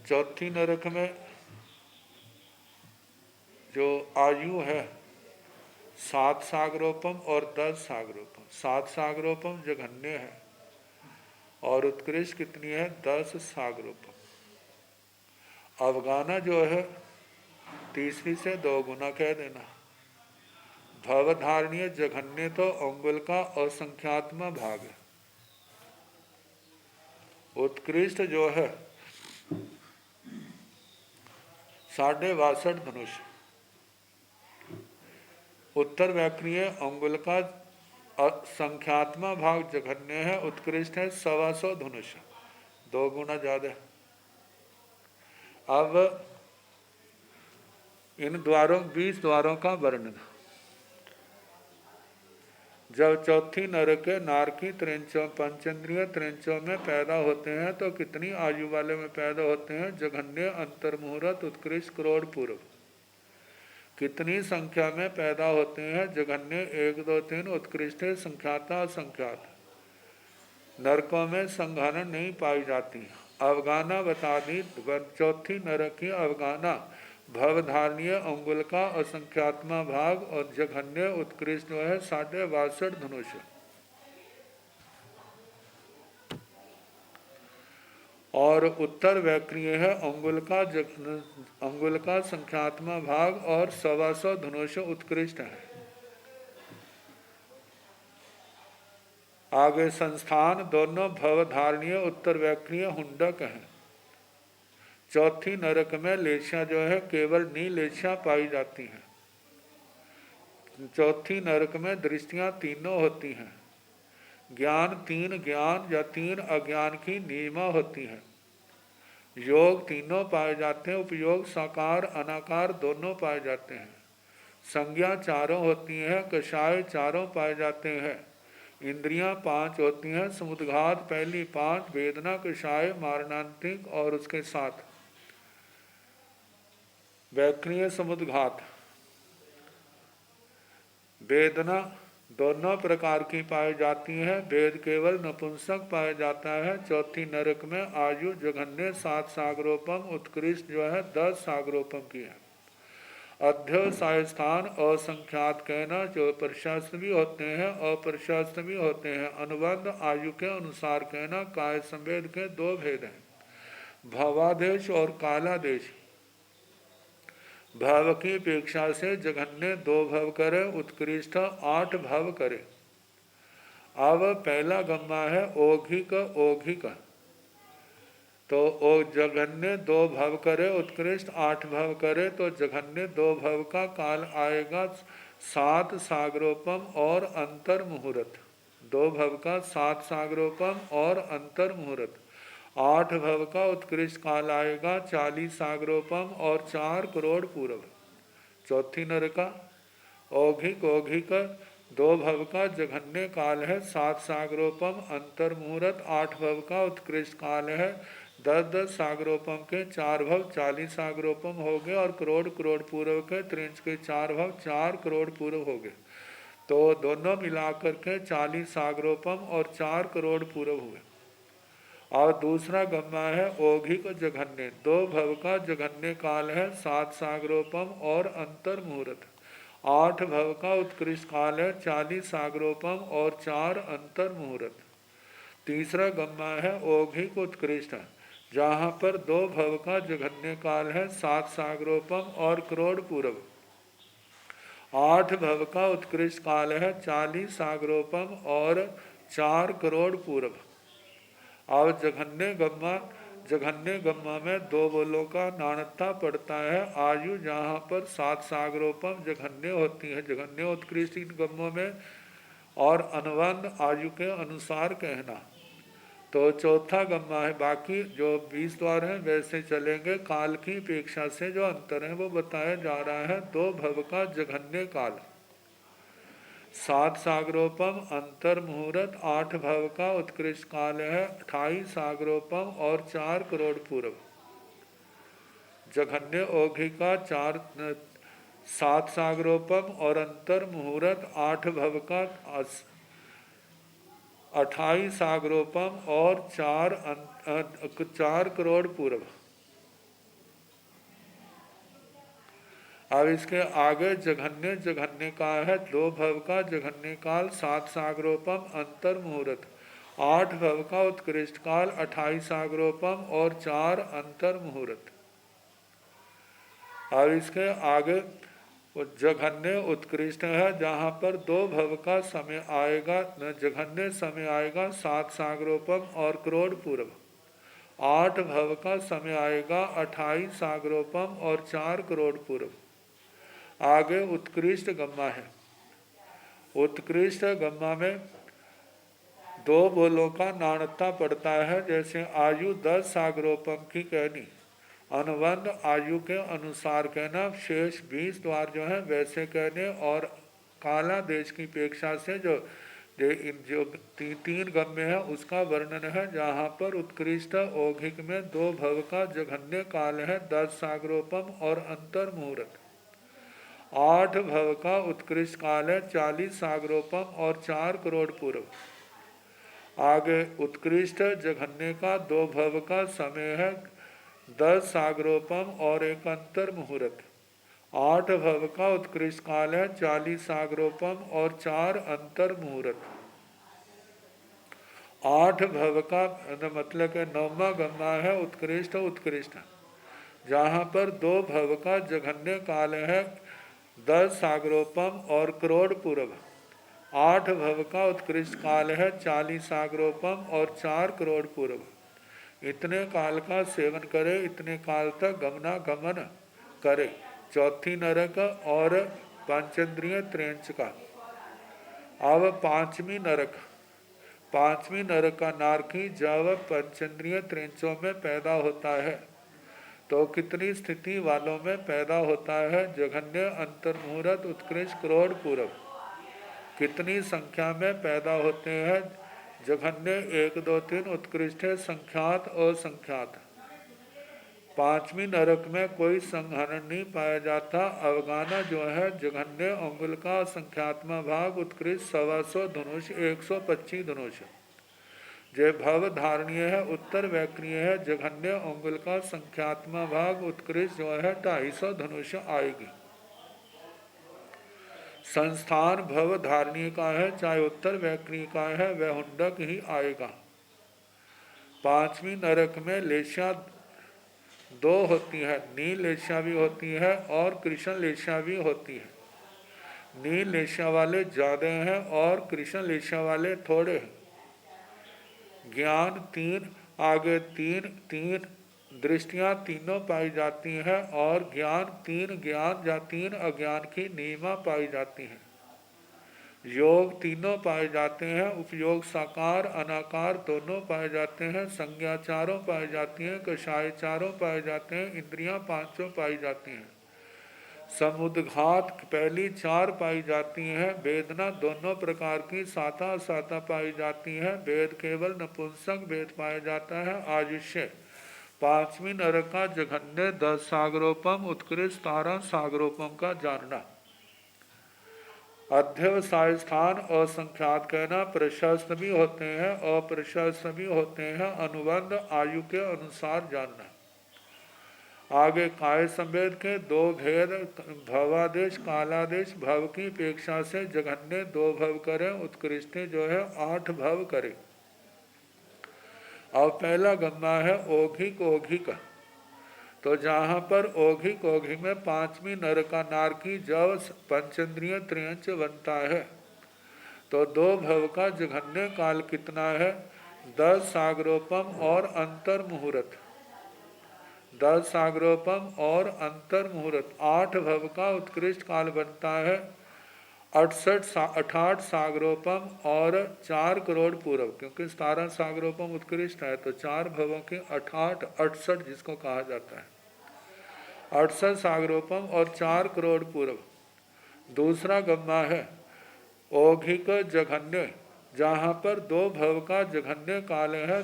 चौथी नरक में जो आयु है 7 सागरोपम और 10 सागरोपम। 7 सागरोपम जघन्य है और उत्कृष्ट कितनी है? 10 सागरोपम। अवगाना जो है तीसरी से 2 गुना कह देना। भवधारणीय जघन्य तो अंगुल का असंख्यात्म भाग है। उत्कृष्ट जो है 62 धनुष। उत्तर व्याक्रिय अंगुल का संख्यात्मा भाग जघन्य है, उत्कृष्ट है 125 धनुष, 2 गुना ज्यादा। अब इन द्वारों 20 द्वारों का वर्णन। जब चौथी नरक के नारकी त्रिंचों पंचेंद्रिय त्रिंचों में पैदा होते हैं तो कितनी आयु वाले में पैदा होते हैं? जघन्य, अंतर्मुहूर्त, उत्कृष्ट, करोड़ पूर्व। कितनी संख्या में पैदा होते हैं? जघन्य 1 2 3, उत्कृष्ट, संख्याता, असंख्यात। नरकों में संघारण नहीं पाई जाती। अवगाना बता दी। चौथी नरक की अवगाना भवधारणीय अंगुल का असंख्यात्मा भाग और जघन्य उत्कृष्ट जो है 62 धनुष। और उत्तर व्याक्रिय है अंगुल का संख्यात्मा भाग और 125 धनुष उत्कृष्ट है। आगे संस्थान दोनों भवधारणीय उत्तर व्याक्रिय हुंडक है। चौथी नरक में लेशियां जो है केवल नीलेशियां पाई जाती हैं। चौथी नरक में दृष्टियां तीनों होती हैं। ज्ञान 3 ज्ञान या 3 अज्ञान की नीमा होती है। योग तीनों पाए जाते हैं। उपयोग साकार अनाकार दोनों पाए जाते हैं। संज्ञा 4 होती हैं। कषाय 4 पाए जाते हैं। इंद्रियां 5 होती हैं। समुद्घात पहली 5, वेदना, कषाय, मारणांतिक और उसके साथ व्याक्रिय समुद्घात। वेदना दोनों प्रकार की पाई जाती है। वेद केवल नपुंसक पाया जाता है। चौथी नरक में आयु जघन्य 7 सागरोपम, उत्कृष्ट जो है 10 सागरोपम की है। अध्यवसाय स्थान असंख्यात कहना, जो प्रशस्त भी होते हैं अप्रशस्त भी होते हैं। अनुबंध आयु के अनुसार कहना। काय संवेद के 2 भेद हैं, भवादेश और कालादेश। भव की अपेक्षा से जघन्य 2 भव करे, उत्कृष्ट 8 भव करे। अब पहला गम्मा है ओघिक ओघिक। तो जघन्य 2 भव करे, उत्कृष्ट 8 भव करे तो जघन्य 2 भव का काल आएगा 7 सागरोपम और अंतर मुहूर्त। 2 भव का 7 सागरोपम और अंतर मुहूर्त। 8 भव का उत्कृष्ट काल आएगा 40 सागरोपम और 4 करोड़ पूर्व। चौथी नरक का औघिक औघिक 2 भव का जघन्य काल है 7 सागरोपम अंतर मुहूर्त। 8 भव का उत्कृष्ट काल है 10 सागरोपम के 4 भव 40 सागरोपम हो गए और करोड़ करोड़ पूर्व के त्रिंच के 4 भव 4 करोड़ पूर्व हो गए। तो दोनों मिलाकर के 40 सागरोपम और 4 करोड़ पूर्व हुए। और दूसरा गम्मा है औघिक जघन्य। 2 भव का जघन्य काल है 7 सागरोपम और अंतर मुहूर्त। 8 भव का उत्कृष्ट काल है 40 सागरोपम और 4 अंतर मुहूर्त। तीसरा गम्मा है औघिक उत्कृष्ट, जहाँ पर 2 भव का जघन्य काल है 7 सागरोपम और करोड़ पूर्व। 8 भव का उत्कृष्ट काल है 40 सागरोपम और 4 करोड़ पूर्व। और जघन्य गम्मा में 2 बोलों का नाणत्ता पड़ता है। आयु जहाँ पर 7 सागरोपम जघन्य होती है, जघन्य उत्कृष्ट इन गम्मों में, और अनुबंध आयु के अनुसार कहना। तो चौथा गम्मा है। बाकी जो 20 द्वार हैं वैसे चलेंगे। काल की अपेक्षा से जो अंतर है वो बताया जा रहा है। 2 भव का जघन्य काल, 7 सागरोपम अंतर मुहूर्त। 8 भव का उत्कृष्ट काल है 28 सागरोपम और 4 करोड़ पूर्व। जघन्य औघिका 4 7 सागरोपम और अंतर मुहूर्त 8 भव का 28 सागरोपम और 4 करोड़ पूर्व। अब इसके आगे जघन्य जघन्य का है 2 भव का जघन्य काल 7 सागरोपम अंतर मुहूर्त 8 भव का उत्कृष्ट काल 28 सागरोपम और 4 अंतर मुहूर्त। अब इसके आगे जघन्य उत्कृष्ट है जहाँ पर 2 भव का समय आएगा, जघन्य समय आएगा 7 सागरोपम और करोड़ पूर्व। 8 भव का समय आएगा 28 सागरोपम और 4 करोड़ पूर्व। आगे उत्कृष्ट गम्मा है। उत्कृष्ट गम्मा में 2 बोलों का नाणता पड़ता है। जैसे आयु 10 सागरोपम की कहनी, अनुबंध आयु के अनुसार कहना, शेष 20 द्वार जो है वैसे कहने, और काला देश की अपेक्षा से जो 3 गम्य है उसका वर्णन है। जहाँ पर उत्कृष्ट औघिक में 2 भव का जघन्य काल है 10 सागरोपम और अंतर मुहूर्त। 8 भव का उत्कृष्ट काल है 40 सागरोपम और 4 करोड़ पूर्व। आगे उत्कृष्ट जघन्य का 2 भव का समय है 10 सागरोपम और 1 अंतर मुहूर्त। 8 भव का उत्कृष्ट काल है 40 सागरोपम और 4 अंतर मुहूर्त। 8 भव का मतलब के 9वां गम्मा है उत्कृष्ट उत्कृष्ट, जहाँ पर 2 भव का जघन्य काल है 10 सागरोपम और करोड़ पूर्व। 8 भव का उत्कृष्ट काल है 40 सागरोपम और 4 करोड़ पूर्व। इतने काल का सेवन करे, इतने काल तक गमना गमन करे। चौथी नरक और पंचेंद्रिय त्रेंच का। अब पांचवी नरक का नारकी जब पंचेंद्रिय त्रेंचों में पैदा होता है तो कितनी स्थिति वालों में पैदा होता है? जघन्य अंतर मुहूर्त उत्कृष्ट करोड़ पूर्व। कितनी संख्या में पैदा होते हैं? जघन्य 1 2 3 उत्कृष्ट है, संख्यात और संख्यात। 5वीं नरक में कोई संहरण नहीं पाया जाता। अवगाना जो है जघन्य अंगुल का संख्यात्मा भाग उत्कृष्ट 125 धनुष 125 धनुष। जय भव धारणीय है, उत्तर वैक्रिय है। जघन्य अंगुल का संख्यात्मा भाग उत्कृष्ट जो है 250 धनुष आएगी। संस्थान भव धारणीय का है, चाहे उत्तर वैक्रिय का है, वह हुंडक ही आएगा। 5वीं नरक में लेशा 2 होती है, नील लेशा भी होती है और कृष्ण लेशा भी होती है। नील लेशा वाले ज्यादा हैं और कृष्ण लेशा वाले थोड़े हैं। ज्ञान 3 आगे 3 दृष्टियां तीनों पाई जाती हैं और ज्ञान 3 ज्ञान या 3 अज्ञान की नीमा पाई जाती हैं। योग तीनों पाए जाते हैं, उपयोग साकार अनाकार दोनों पाए जाते हैं, संज्ञा चारों पाई जाती हैं, कषाय चारों पाए जाते हैं, इंद्रियां 5 पाई जाती हैं। समुद्घात पहली 4 पाई जाती हैं, वेदना दोनों प्रकार की साता साता पाई जाती हैं, वेद केवल नपुंसक वेद पाया जाता है। आयुष्य 5वीं नरक का जघन्य 10 सागरोपम उत्कृष्ट 12 सागरोपम का जानना। अध्यवसाय स्थान असंख्यात कहना, प्रशस्त भी होते हैं अप्रशस्त भी होते हैं, अनुबंध आयु के अनुसार जानना। आगे काय संवेद के 2 भेद, भवादेश कालादेश। भव की अपेक्षा से जघन्य 2 भव करें, उत्कृष्ट जो है 8 भव करें। और पहला गम्मा है औघिक औघिक। तो जहाँ पर औघिक औघिक में 5वीं नर का नारकी जब पंचेंद्रिय त्रियंच बनता है तो 2 भव का जघन्य काल कितना है? 10 सागरोपम और अंतर मुहूर्त। 10 सागरोपम और अंतर मुहूर्त। 8 भव का उत्कृष्ट काल बनता है 68 सागरोपम और 4 करोड़ पूर्व, क्योंकि 17 सागरोपम उत्कृष्ट है तो 4 भवों के 68 जिसको कहा जाता है। 68 सागरोपम और 4 करोड़ पूर्व। दूसरा गम्मा है औघिक जघन्य, जहाँ पर 2 भव का जघन्य काल है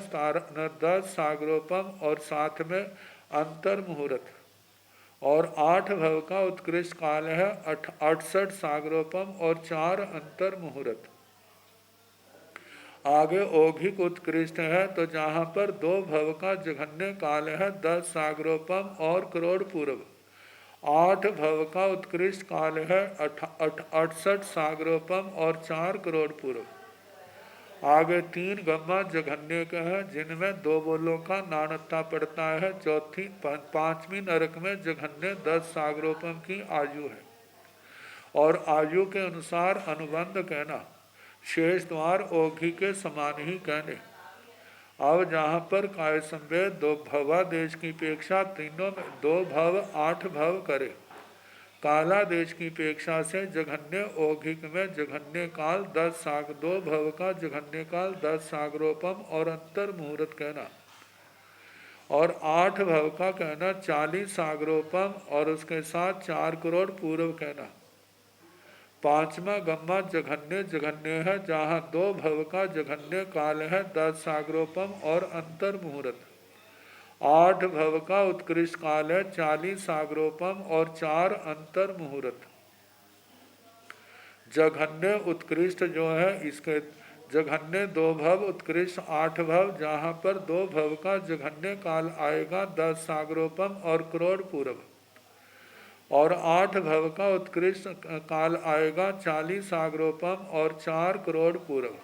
10 सागरोपम और साथ में अंतर मुहूर्त। और 8 भव का उत्कृष्ट काल है 68 सागरोपम और 4 अंतर मुहूर्त। आगे औघिक उत्कृष्ट है तो जहाँ पर 2 भव का जघन्य काल है 10 सागरोपम और करोड़ पूर्व। 8 भव का उत्कृष्ट काल है 68 सागरोपम और 4 करोड़ पूर्व। आगे 3 गम्मा जघन्य के हैं जिनमें 2 बोलों का नानत्ता पड़ता है। चौथी 5वीं नरक में जघन्य 10 सागरोपम की आयु है और आयु के अनुसार अनुबंध कहना, शेष द्वार औघी के समान ही कहने। अब जहाँ पर काय संवेद 2 भवादेश की अपेक्षा तीनों में 2 भव 8 भव करे, काला देश की अपेक्षा से जघन्य औघिक में जघन्य काल 10 साग 2 भव का जघन्य काल 10 सागरोपम और अंतर मुहूर्त कहना, और 8 भव का कहना 40 सागरोपम और उसके साथ 4 करोड़ पूर्व कहना। 5वां गम्मा जघन्य जघन्य है जहाँ 2 भव का जघन्य काल है 10 सागरोपम और अंतर मुहूर्त। 8 भव का उत्कृष्ट काल है 40 सागरोपम और 4 अंतर मुहूर्त। जघन्य उत्कृष्ट जो है इसके जघन्य 2 भव उत्कृष्ट 8 भव, जहाँ पर 2 भव का जघन्य काल आएगा 10 सागरोपम और करोड़ पूर्व, और 8 भव का उत्कृष्ट काल आएगा 40 सागरोपम और 4 करोड़ पूर्व।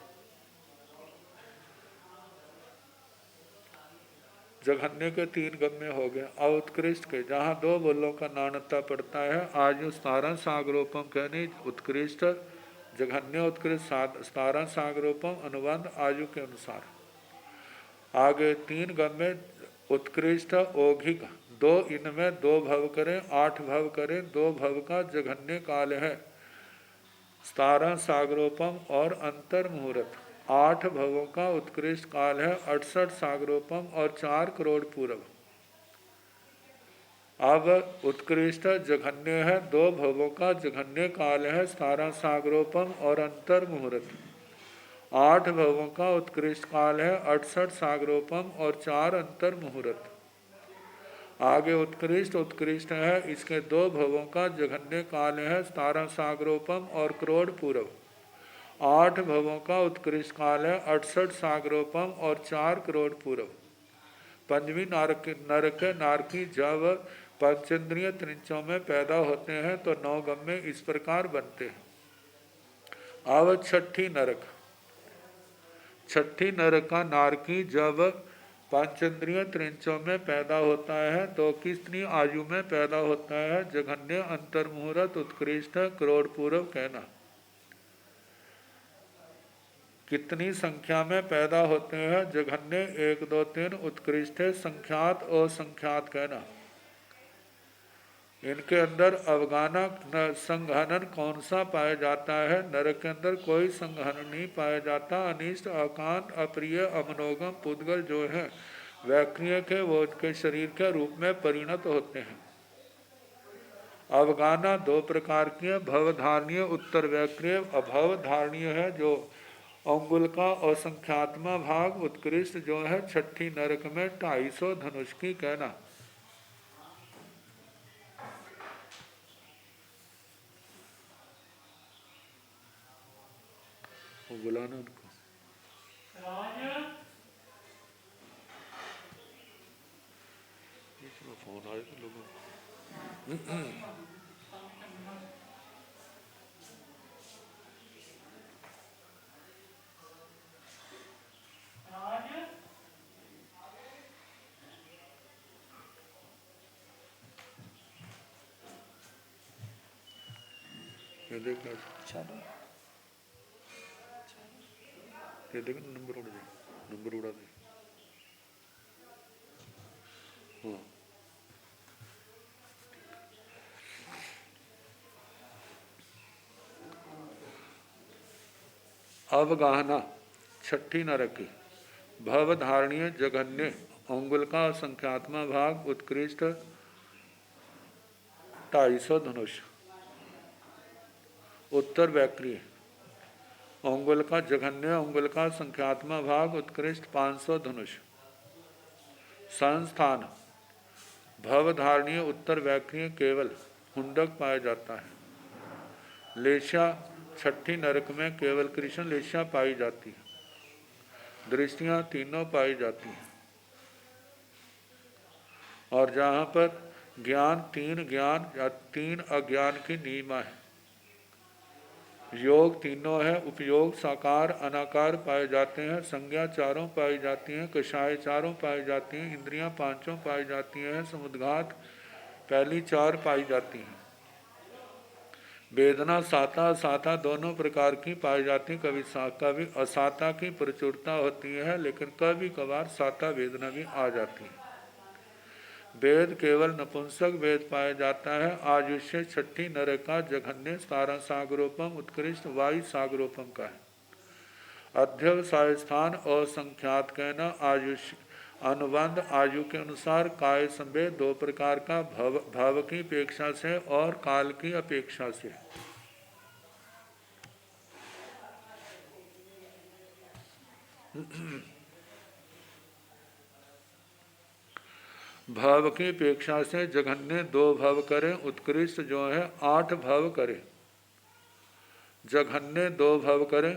जघन्य के 3 गम्य हो गए। अउत्कृष्ट के जहाँ 2 बोलों का नानता पड़ता है, आयु 17 सागरोपम कहनी उत्कृष्ट, जघन्य उत्कृष्ट 17 सागरोपम अनुबंध आयु के अनुसार। आगे 3 गम्य उत्कृष्ट औघिक 2, इनमें 2 भव करें 8 भव करें, 2 भव का जघन्य काल है 17 सागरोपम और अंतर मुहूर्त। 8 भवों का उत्कृष्ट काल है 68 सागरोपम और 4 करोड़ पूर्व। अब उत्कृष्ट जघन्य है 2 भवों का जघन्य काल है 17 सागरोपम और अंतर मुहूर्त। 8 भवों का उत्कृष्ट काल है 68 सागरोपम और 4 अंतर मुहूर्त। आगे उत्कृष्ट है इसके 2 भवों का जघन्य काल है 17 सागरोपम और करोड़ पूर्व। 8 भवों का उत्कृष्ट काल है 68 सागरोपम और 4 करोड़ पूर्व। 5वीं नरक नारकी जब पंचेंद्रिय त्रिंचों में पैदा होते हैं तो 9 गम्य इस प्रकार बनते हैं। अब 6ठी नरक का नारकी जब पंचेंद्रिय त्रिंचों में पैदा होता है तो कितनी आयु में पैदा होता है? जघन्य अंतर मुहूर्त उत्कृष्ट करोड़ पूर्व कहना। कितनी संख्या में पैदा होते हैं? जघन्य 1 2 3 उत्कृष्ट संख्यात और संख्यात कहना। इनके अंदर अवगाना संघनन कौन सा पाया जाता है? नरक के अंदर कोई संघनन नहीं पाया जाता। अनिष्ट अकांत अप्रिय अमनोगम पुद्गल जो है वैक्रिय के वो उनके शरीर के रूप में परिणत होते हैं। अवगाना 2 प्रकार की है, भवधारणीय उत्तर वैक्रिय। अभवधारणीय है जो अंगुल का असंख्यात्मा भाग उत्कृष्ट जो है 6ठी नरक में 250 धनुष की कहना। बुलाना उनको। फोन आए थे लोगों ये देख नंबर उड़ा दे। हाँ अवगाहना 6ठी नरक की भवधारणीय जघन्य अंगुल का संख्यात्मा भाग उत्कृष्ट 250 धनुष। उत्तर वैक्रिय अंगुल का जघन्य अंगुल का संख्यात्मा भाग उत्कृष्ट 500 धनुष। संस्थान भवधारणीय उत्तर व्याख्रीय केवल हुंडक पाया जाता है। लेशा छठी नरक में केवल कृष्ण लेशा पाई जाती है। दृष्टियां तीनों पाई जाती हैं। और जहाँ पर ज्ञान या तीन अज्ञान की नीमा है। योग तीनों है, उपयोग साकार अनाकार पाए जाते हैं, संज्ञा चारों पाई जाती हैं, कषाय चारों पाई जाती हैं, इंद्रियां पांचों पाई जाती हैं, समुद्घात पहली चार पाई जाती हैं, वेदना साता असाता दोनों प्रकार की पाई जाती। कभी असाता की प्रचुरता होती है, लेकिन कभी कभार साता वेदना भी आ जाती है। वेद केवल नपुंसक वेद पाया जाता है। आयुष्य छठी नरक का जघन्य सारा सागरोपम उत्कृष्ट वायु सागरोपम का है। अध्यवसाय स्थान और संख्यात कहना आयुष्य अनुबंध आयु के अनुसार काय संवेद दो प्रकार का भाव की अपेक्षा से और काल की अपेक्षा से। भाव की अपेक्षा से जघन्य दो भाव करें, उत्कृष्ट जो है 8 भाव करें। जघन्य दो भाव करें।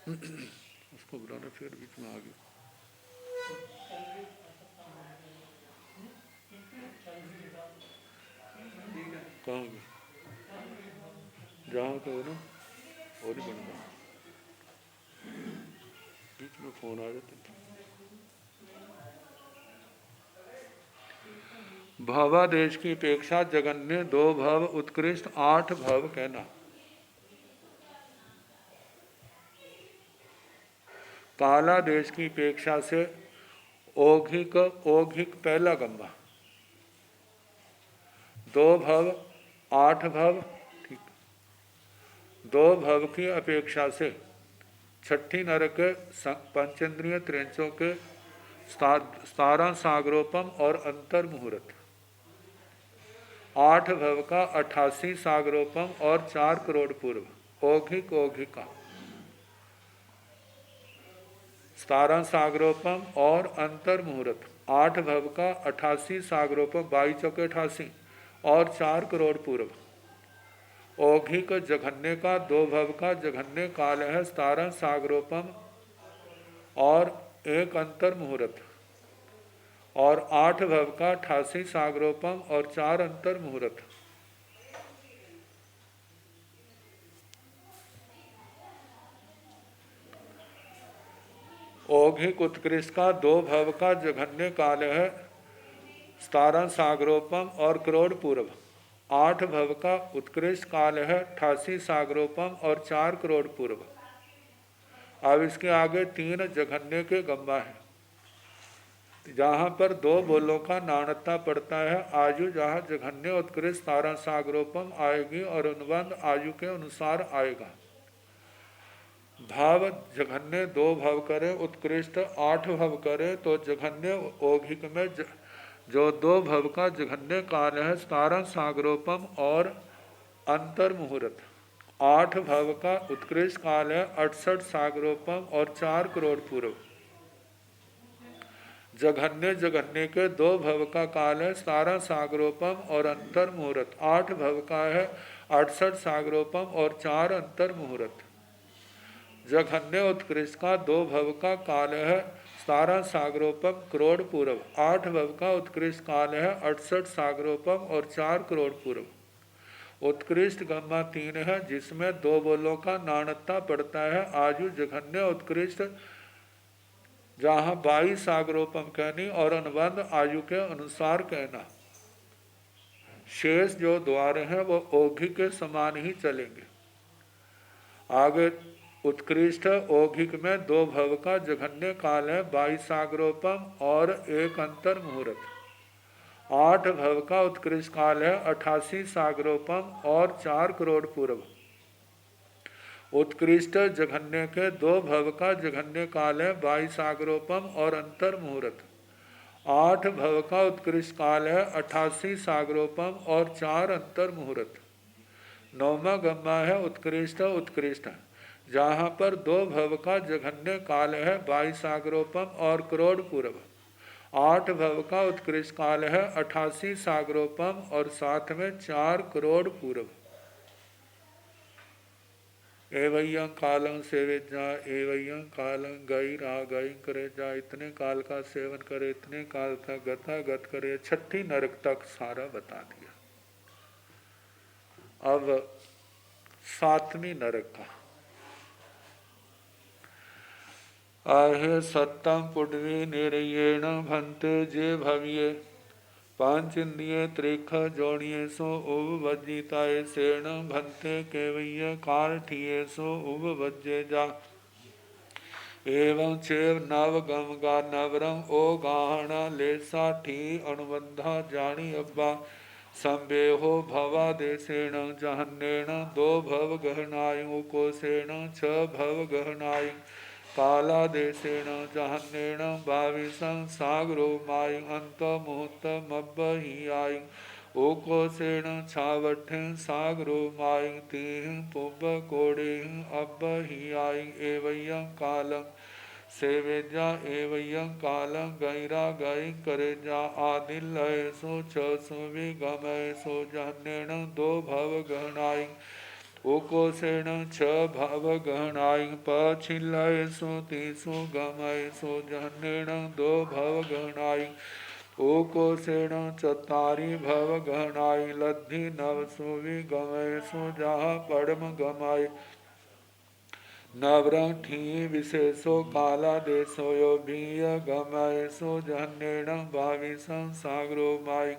उसको बुलाना फिर बीच में आ गया। कहाँ गए? जहाँ कहो ना और ही बन गया। बीच में फोन आ जाते। भावादेश की अपेक्षा जगन्य दो भाव उत्कृष्ट 8 भाव कहना। कालादेश की अपेक्षा से औघिक पहला गम्मा 2 भाव 8 भाव। ठीक। 2 भाव की अपेक्षा से छठी नरक के पंचेंद्रिय त्रिंचों के 17 सागरोपम और अंतर मुहूर्त। 8 भव का 88 सागरोपम और 4 करोड़ पूर्व औघिका 17 सागरोपम और अंतर मुहूर्त। 8 भव का 88 सागरोपम 22 चौके 88 और 4 करोड़ पूर्व। औघिक जघन्य का 2 भव का जघन्य काल है 17 सागरोपम और 1 अंतर मुहूर्त और 8 भव का 88 सागरोपम और 4 अंतर मुहूर्त। औघिक उत्कृष्ट का 2 भव का जघन्य काल है 17 सागरोपम और करोड़ पूर्व। 8 भव का उत्कृष्ट काल है 88 सागरोपम और 4 करोड़ पूर्व। अब इसके आगे 3 जघन्य के गम्मा है, जहाँ पर 2 बोलों का नाणता पड़ता है। आयु जहाँ जघन्य उत्कृष्ट 17 सागरोपम आएगी और अनुबंध आयु के अनुसार आएगा। भाव जघन्य 2 भाव करे, उत्कृष्ट 8 भाव करे तो जघन्य औघिक में जो 2 भव का जघन्य काल है 17 सागरोपम और अंतर मुहूर्त। 8 भव का उत्कृष्ट काल है 68 सागरोपम और 4 करोड़ पूर्व। जघन्य के 2 भव का काल है 17 सागरोपम और अंतर मुहूर्त। 8 भव का है 68 सागरोपम और 4 अंतर मुहूर्त। जघन्य उत्कृष्ट का 2 भव का काल है 17 सागरोपम करोड़ पूर्व। 8 भव का उत्कृष्ट काल है 68 सागरोपम और 4 करोड़ पूर्व। उत्कृष्ट गम्मा 3 है, जिसमें 2 बोलों का नाणता पड़ता है। आयु जघन्य उत्कृष्ट जहाँ 22 सागरोपम कहनी और अनुबंध आयु के अनुसार कहना। शेष जो द्वार हैं वो औघिक के समान ही चलेंगे। आगे उत्कृष्ट औघिक में 2 भव का जघन्य काल है 22 सागरोपम और 1 अंतर मुहूर्त। 8 भव का उत्कृष्ट काल है 88 सागरोपम और 4 करोड़ पूर्व। उत्कृष्ट जघन्य के 2 भव का जघन्य काल है 22 सागरोपम और अंतर मुहूर्त। 8 भव का उत्कृष्ट काल है 88 सागरोपम और 4 अंतर मुहूर्त। 9वां गम्मा है उत्कृष्ट जहाँ पर 2 भव का जघन्य काल है 22 सागरोपम और करोड़ पूर्व। 8 भव का उत्कृष्ट काल है, 88 सागरोपम और साथ में 4 करोड़ पूर्व। एवं कालं सेवे जा, एवं कालं गई रा गई करे जा, इतने काल का सेवन करे, इतने काल तक गता गत करे, 6 नरक तक सारा बता दिया। अब 7वीं नरक का। आहे सत्तम पुडवी निरयेण भंते जे भविये, 5 इंद्रिय त्रिख जोड़िए सो उब वज्जिताए, सेण भंते केवय कार ठिये सो उब वज्जे जा। एवं चेव नव गम गा नवरम ओ गाहना ले ठी अनुबंधा जानी अब्बा, संबेहो भवा देसेण जहन्नेण 2 भव गहनायु कोसेण 6 भव गहनायु काला देसेण जहन्नेण 22 सागरो माय अंत मुहूर्त मब्बही आय, ओकोसेण 6 सागरो माय 3 पुब कोड़े अब्बही आय। एवं कालं सेवेजा एवं कालं गैरा गई करे जा, आदि लय सो 6 सो विगमय सो जहन्नेण 2 भव गहनाय, ओकोसेण 6 भव गहनाय पछिलय सो 3 गमय सो जहन्नेण 2 भव गहनाय, ओकोसेण 44 भव गहनाय लद्धि 9 सो विगमय सो जहाँ पड़म गमाय, नवरं ठी विशेषो काला देशो यो भीय गमय सो जहन्नेण 22 सागरो माय,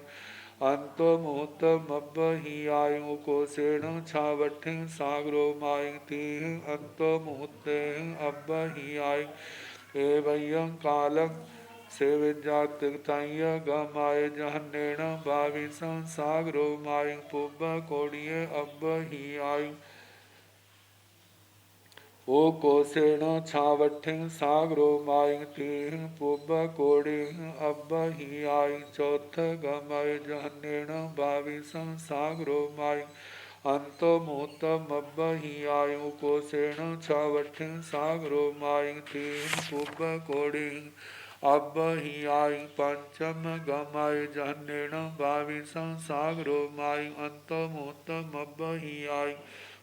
अंतो मुहूर्त मब्बही आयु कोसेण 6 सागरो माय 3 अंतो मुहूर्ते अब्बही आय। एवं कालं सेविजात्य गमाय जहन्नेण 22 सागरो माय पुब कोड़िए अब्बही आय, ओ कोसेण 6 सागरो माय 3 पुब कोड़े अब्बही आय। 4 गमय जहन्नेण 22 सागरो माय, अंतो मुहूर्त मब्बही आय, कोसेण 6 सागरो माय 3 पुब कोड़े अब्बही आय। 5 गमय जहन्नेण 22 सागरो माय, अंतो मुहूर्त मब्बही आय,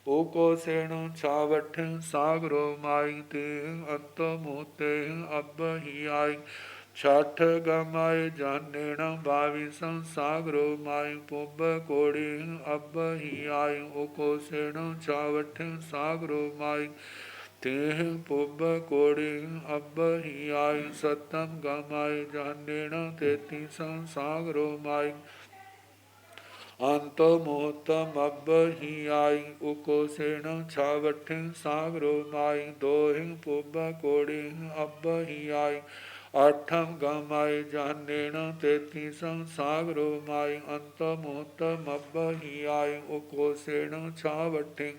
ओकोसेण 6 सागरो माय 3 अंत मुहूर्ते अब्बही आय। 6 गमय जहन्नेण 22 सागरो माय पुब कोड़े अब्बही आय, ओकोसेण 6 सागरो माय 3 पुब कोड़े अब्बही आय। 7 गमय जहन्नेण 33 सागरो माय, अंतो मुहूर्त मब्बही आय, उकोसेण 6 सागरो माय 2 पुब कोड़े अब्बही आय। 8 गमय जहन्नेण 33 सागरो माय, अंत मुहूर्त मब्बही आय, उकोसेण 6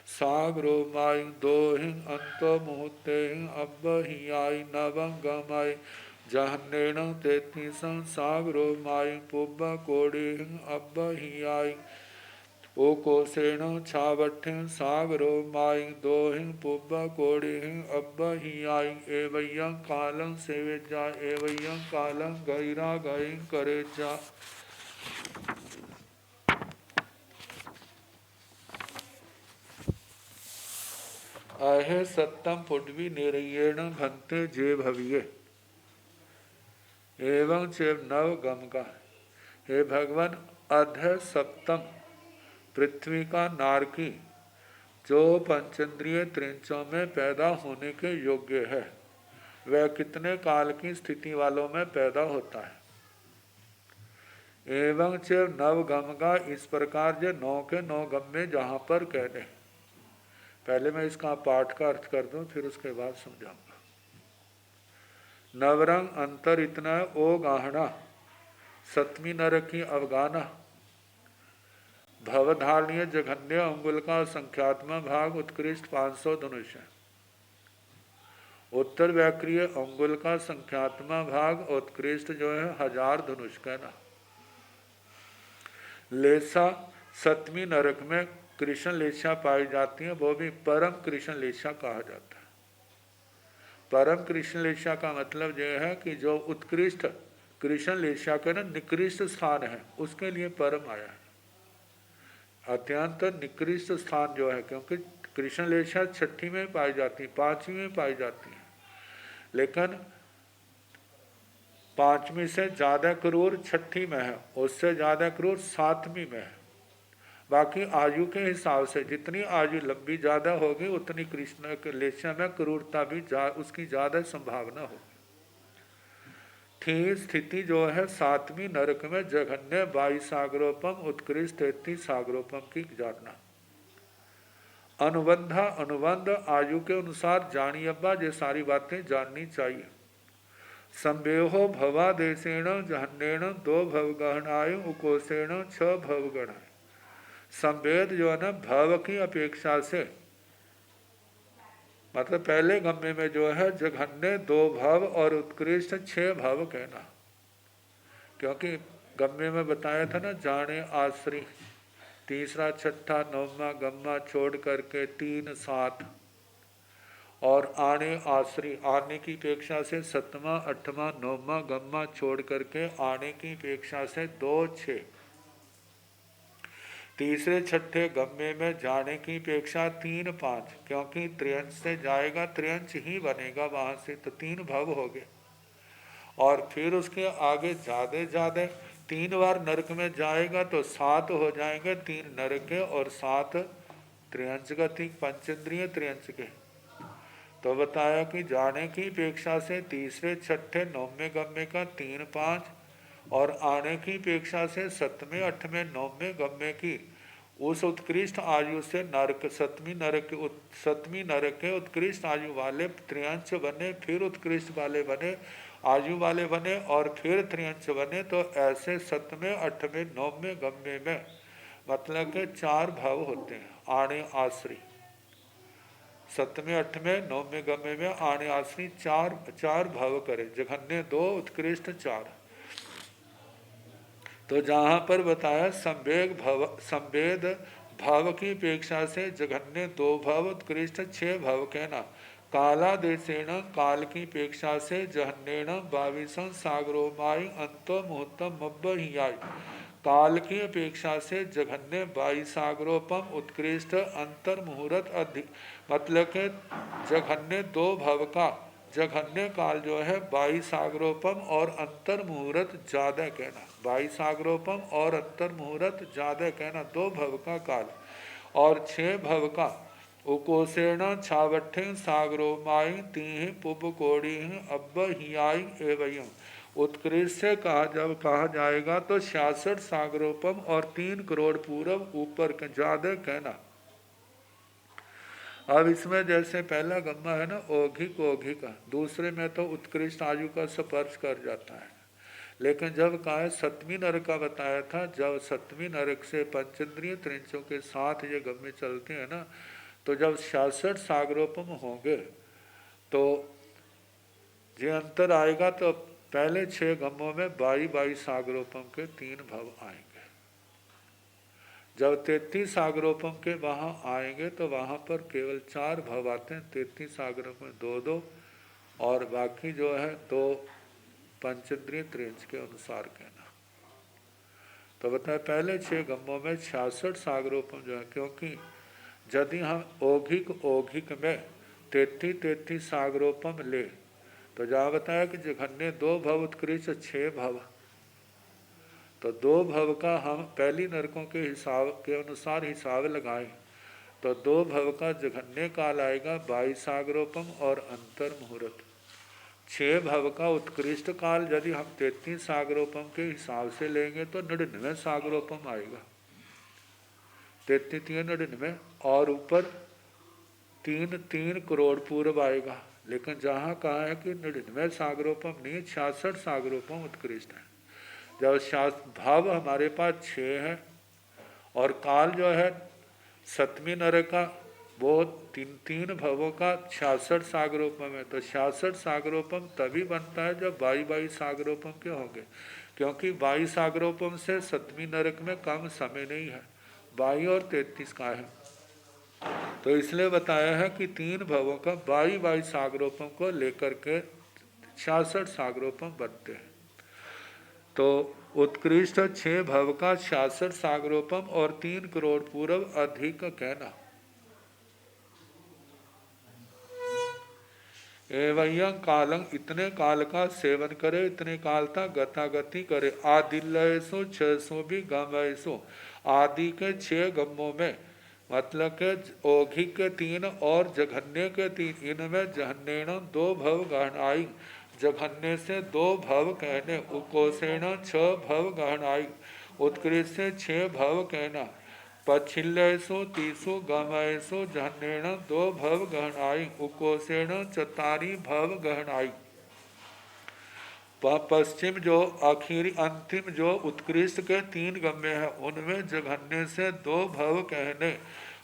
सागरो माय 2 अंत मुहूर्ते अब्बही आय। 9 गमय जहन्नेण 33 सागरो माय पुब कोड़े अब्बही आय, ओकोसेण 6 सागरो माय 2 पुब कोड़े अब्बही आय। एवं कालं सेवे जा, एवं कालं गैरा गई करे जा। आहे सत्तम पुडवी निरयेण भंते जे भविये, एवं चेव 9 गम का। हे भगवान, अध सप्तम पृथ्वी का नारकी जो पंचेंद्रिय त्रिंचों में पैदा होने के योग्य है, वह कितने काल की स्थिति वालों में पैदा होता है। एवं चेव 9 गम का, इस प्रकार जो 9 के 9 गम में जहाँ पर कह दें। पहले मैं इसका पाठ का अर्थ कर दूं, फिर उसके बाद समझाऊंगा। नवरंग अंतर इतना है, ओ गाहना 7वीं नरक की अवगाना, भवधारणीय जघन्य अंगुल का संख्यात्मक भाग उत्कृष्ट 500 धनुष है। उत्तर व्याक्रिय अंगुल का संख्यात्मक भाग उत्कृष्ट जो है 1000 धनुष का ना। लेसा 7वीं नरक में कृष्ण लेशा पाई जाती है, वो भी परम कृष्ण लेशा कहा जाता है। परम कृष्ण लेशा का मतलब यह है कि जो उत्कृष्ट कृष्ण लेशा के ना निकृष्ट स्थान है, उसके लिए परम आया है। अत्यंत निकृष्ट स्थान जो है, क्योंकि कृष्ण लेशा छठी में पाई जाती है, पांचवी में पाई जाती है, लेकिन पांचवी से ज़्यादा क्रूर छठी में है, उससे ज़्यादा क्रूर सातवीं में है। बाकी आयु के हिसाब से जितनी आयु लंबी ज़्यादा होगी उतनी कृष्ण के लेशा में क्रूरता भी उसकी ज़्यादा संभावना होगी। ठीक स्थिति जो है सातवीं नरक में जघन्य 22 सागरोपम उत्कृष्ट 33 सागरोपम की जानना। अनुबंध आयु के अनुसार जानी अब्बा, ये सारी बातें जाननी चाहिए। संवेहो भवादेशेण जहन्नेण 2 भवगहनाय उकोषेण 6 भवगणाय। संवेद जो है ना भव की अपेक्षा से, मतलब पहले गम्य में जो है जघन्य 2 भव और उत्कृष्ट 6 भव कहना, क्योंकि गम्य में बताया था ना जाने आश्री, तीसरा छठा नौवा गम्मा छोड़ करके 3 7, और आने आश्री आने की अपेक्षा से 7वां 8वां 9वां गम्मा छोड़ करके आने की अपेक्षा से 2 6, तीसरे छठे गम्मे में जाने की अपेक्षा 3 5, क्योंकि त्रियंश से जाएगा त्रियंश ही बनेगा वहाँ से, तो 3 भव हो गए। और फिर उसके आगे ज़्यादा 3 बार नरक में जाएगा तो 7 हो जाएंगे, 3 नरक के और 7 त्रियंश गति पंचेंद्रिय त्रियंश के। तो बताया कि जाने की अपेक्षा से तीसरे छठे 9वें गम्मे का 3 5, और आने की अपेक्षा से 7वें 8वें 9वें गम्मे की उस उत्कृष्ट आयु से नरक 7वीं नरक के उत्कृष्ट आयु वाले त्रियंश बने, फिर उत्कृष्ट वाले बने आयु वाले बने, और फिर त्रियंश बने। तो ऐसे 7वें 8वें 9वें गम्मे में मतलब के 4 भाव होते हैं। आने आश्री 7वें 8वें 9वें गम्मे में आने आश्री 4 भाव करे, जघन्य 2 उत्कृष्ट 4। तो जहाँ पर बताया संवेद भाव की अपेक्षा से जघन्य 2 भाव उत्कृष्ट 6 भाव कहना। कालादेशेण काल की अपेक्षा से जहन्नेण 22 सागरोमाई अंत मुहूर्तम मब्बहियाई। काल की अपेक्षा से जघन्य 22 सागरोपम उत्कृष्ट अंतर मुहूर्त अधिक, मतलब के जघन्य 2 भाव का जघन्य काल जो है 22 सागरोपम और अंतर मुहूर्त ज़्यादा कहना। 22 सागरोपम और अंतर मुहूर्त ज़्यादा कहना 2 भव का काल, और 6 भव का उकोषेण छावठे सागरो माई तीह पुब कोड़ी अब हियाई एवं। उत्कृष्ट से जब कहा जाएगा तो 66 सागरोपम और 3 करोड़ पूरब ऊपर के ज़्यादा कहना। अब इसमें जैसे पहला गम्मा है ना औघिका, दूसरे में तो उत्कृष्ट आयु का स्पर्श कर जाता है, लेकिन जब कहा 7वीं नरक का बताया था, जब 7वीं नरक से पंचेंद्रिय त्रिंचों के साथ ये गम्मे चलते हैं ना, तो जब 66 सागरोपम होंगे तो ये अंतर आएगा, तो पहले 6 गम्मों में 22 सागरोपम के 3 भव आएंगे। जब 33 सागरोपम के वहाँ आएंगे तो वहाँ पर केवल 4 भव आते हैं। 33 सागरों में 2 और बाकी जो है 2 पंचेंद्रिय त्रिंच के अनुसार कहना। तो बताए पहले 6 गम्मों में 66 सागरोपम जो है, क्योंकि यदि हम औघिक में 33 सागरोपम ले तो जहाँ बताया कि जघन्य 2 भव उत्कृष्ट 6 भव, तो 2 भव का हम पहली नरकों के हिसाब के अनुसार हिसाब लगाएं तो 2 भव का जघन्य काल आएगा 22 सागरोपम और अंतर मुहूर्त। 6 भव का उत्कृष्ट काल यदि हम 33 सागरोपम के हिसाब से लेंगे तो 99 सागरोपम आएगा। 33 99 और ऊपर 3 करोड़ पूर्व आएगा। लेकिन जहाँ कहा है कि 99 सागरोपम नहीं, 66 सागरोपम उत्कृष्ट है। जब भाव हमारे पास 6 है और काल जो है 7वीं नरक का वो 3 भवों का 66 सागरोपम है, तो 66 सागरोपम तभी बनता है जब 22 सागरोपम के होंगे, क्योंकि 22 सागरोपम से 7वीं नरक में कम समय नहीं है, 22 और 33 का है। तो इसलिए बताया है कि 3 भवों का 22 सागरोपम को लेकर के 66 सागरोपम बनते हैं। तो उत्कृष्ट 6 भव का 66 सागरोपम और 3 करोड़ पूर्व अधिक कहना। एवं कालं इतने काल का सेवन करे, इतने काल तक गतागति करे। आदिलयसो 600 भी गमयसो, आदि के 6 गमों में मतलब के औघिक के 3 और जघन्य के 3, इनमें जहन्नेण 2 भव गहनाई, जघन्य से 2 भव कहने, उकोसेण 6 भव गहनाई, उत्कृष्ट से 6 भव कहना। पच्छिल्लयसो 30 गमयसो जहन्नेण 2 भव गहनाई, उकोसेण 4 भव गहनाई। पश्चिम जो आखिरी अंतिम जो उत्कृष्ट के 3 गम्य है, उनमें जघन्य से 2 भव कहने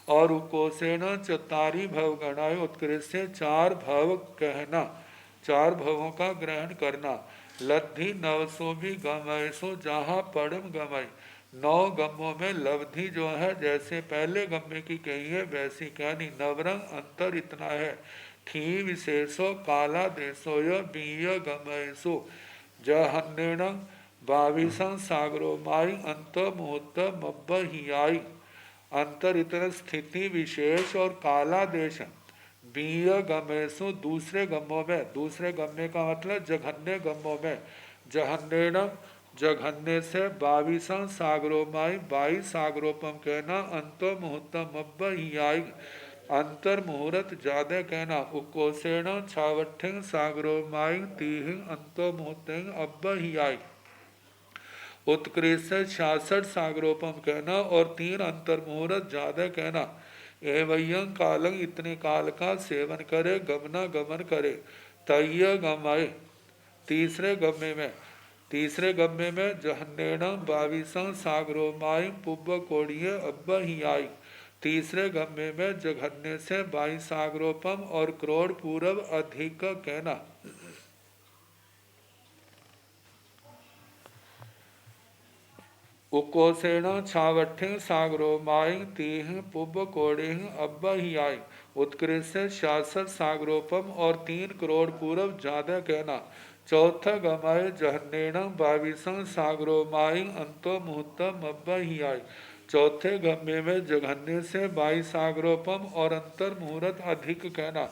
और उकोसेण 4 भव गहनाई, उत्कृष्ट से 4 भव कहना, 4 भवों का ग्रहण करना। लब्धि 900 भी गमयसो जहाँ परम गमय, 9 गम्यों में लब्धि जो है जैसे पहले गम्य की कही है वैसी कहनी। नवरंग अंतर इतना है, थी विशेषो काला देशो बीय गमयसो जहन्नेण 22 सागरो माई अंत मुहूर्त मब्ब हियाई। अंतर इतना स्थिति विशेष और काला देश बीय गमेशु दूसरे गम्यों में, दूसरे गम्य का मतलब जघन्य गम्यों में, जहन्नेण जघन्य से 22 सागरोमाई 22 सागरोपम कहना, अंत मुहूर्तम अब्ब हियाई अंतर मुहूर्त ज्यादा कहना। उकोसेण 66 सागरोमाई 30 अंत मुहूर्त अब्ब हियाई, उत्कृष्ट 66 सागरोपम कहना और 3 अंतर मुहूर्त ज्यादा कहना। एवं कालंग इतने काल का सेवन करे, गमना गमन करे। तय्य गमय तीसरे गम्य में, तीसरे गम्य में जहन्नेण 22 सागरोमाई पुब्ब कोड़िए अब्ब हियाई, तीसरे गम्य में जघन्य से 22 सागरोपम और करोड़ पूर्व अधिक कहना। उकोसेण 66 सागरोमाई 30 पुब्ब कोड़े अब्ब हियाई, उत्कृष्ट 66 सागरोपम और 3 करोड़ पूर्व ज्यादा कहना। चौथा गमय जहन्नेण 22 सागरोमाई अंत मुहूर्तम अब्ब हियाई, चौथे गम्य में जघन्य से 22 सागरोपम और अंतर मुहूर्त अधिक कहना।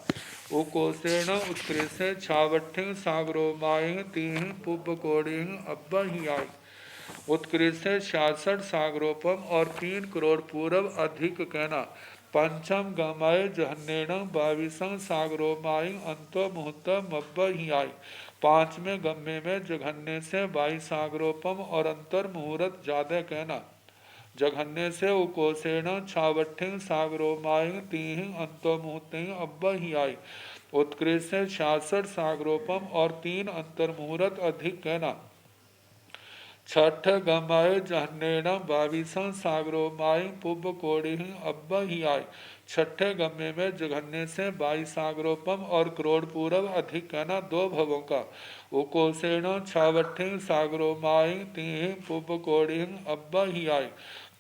उकोसेण उत्कृष्ट 66 सागरोमाई 30 पुब्ब कोड़े अब्ब हियाई, उत्कृष्ट 66 सागरोपम और 3 करोड़ पूर्व अधिक कहना। पंचम गमय जहन्नेण 22 सागरोमाई अंत मुहूर्त मब्ब हियाई, पांचवें गम्य में जघन्य से 22 सागरोपम और अंतर मुहूर्त ज्यादा कहना। जघन्य से उकोसेण 66 सागरोमाई 30 अंत मुहूर्त अब्ब हियाई, उत्कृष्ट 66 सागरोपम और 3 अंतर मुहूर्त अधिक कहना। छठ गमय जहन्नेण 22 सागरोमाई पुब्ब कोड़ि अब्ब हियाई, छठे गम्य में जघन्य से 22 सागरोपम और करोड़ पूर्व अधिक कहना, 2 भवों का। उकोसेण 66 सागरोमाई 30 पुब्ब कोड़ि अब्ब हियाई,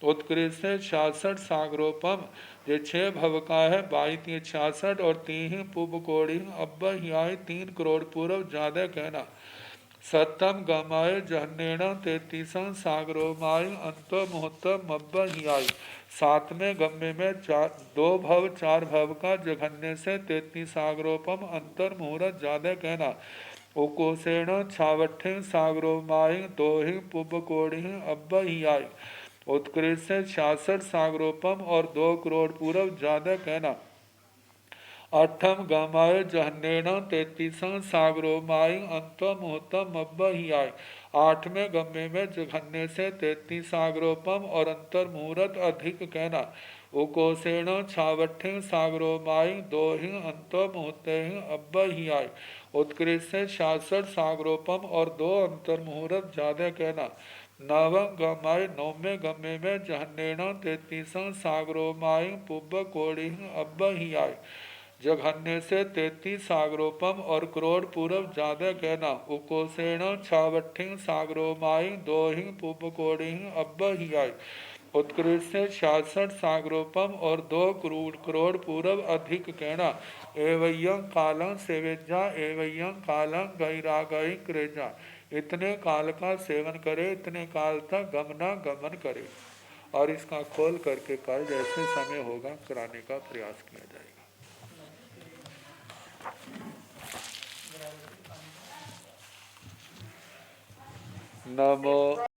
उत्कृष्ट 66 सागरोपम ये 6 भव का है, 22 66 और 3 पुब्ब कोड़ि अब्ब हियाई 3 करोड़ पूर्व ज्यादा कहना। सतम गमय जहन्नेण 33 सागरोमाई अंत मुहूर्त मब्ब हियाई, सातवें गम्य में 2 भव 4 भव का जघन्य से 33 सागरोपम अंतर मुहूर्त ज्यादा कहना। उकोसेण 66 सागरोमाई 2 पुब्ब कोड़ि अब्ब हियाई, उत्कृष्ट 66 सागरोपम और 2 करोड़ पूर्व ज्यादा कहना। अठम गमय जहन्नेण 33 सागरोमाई अंत मुहूर्त मब्ब हियाई, आठवें गम्य में जघन्य से 33 सागरोपम और अंतर मुहूर्त अधिक कहना। उकोसेण 66 सागरोमाई 2 अंत मुहूर्त अब्ब हियाई, उत्कृष्ट 66 सागरोपम और 2 अंतर मुहूर्त ज्यादा कहना। नवम गमय नौवें गम्य में जहन्नेण 33 सागरोमाई पुब्ब कोड़ि अब्ब हियाई, जघन्य से 33 सागरोपम और करोड़ पूर्व ज्यादा कहना। उकोसेण 66 सागरोमाई 2 पुब्ब कोड़ि अब्ब हियाई, उत्कृष्ट 66 सागरोपम और 2 करोड़ पूर्व अधिक कहना। एवं कालं सेवेजा एवं कालं गैरागई क्रेजा, इतने काल का सेवन करे, इतने काल तक गमना गमन करे, और इसका खोल करके कल जैसे समय होगा कराने का प्रयास किया जाएगा। नमो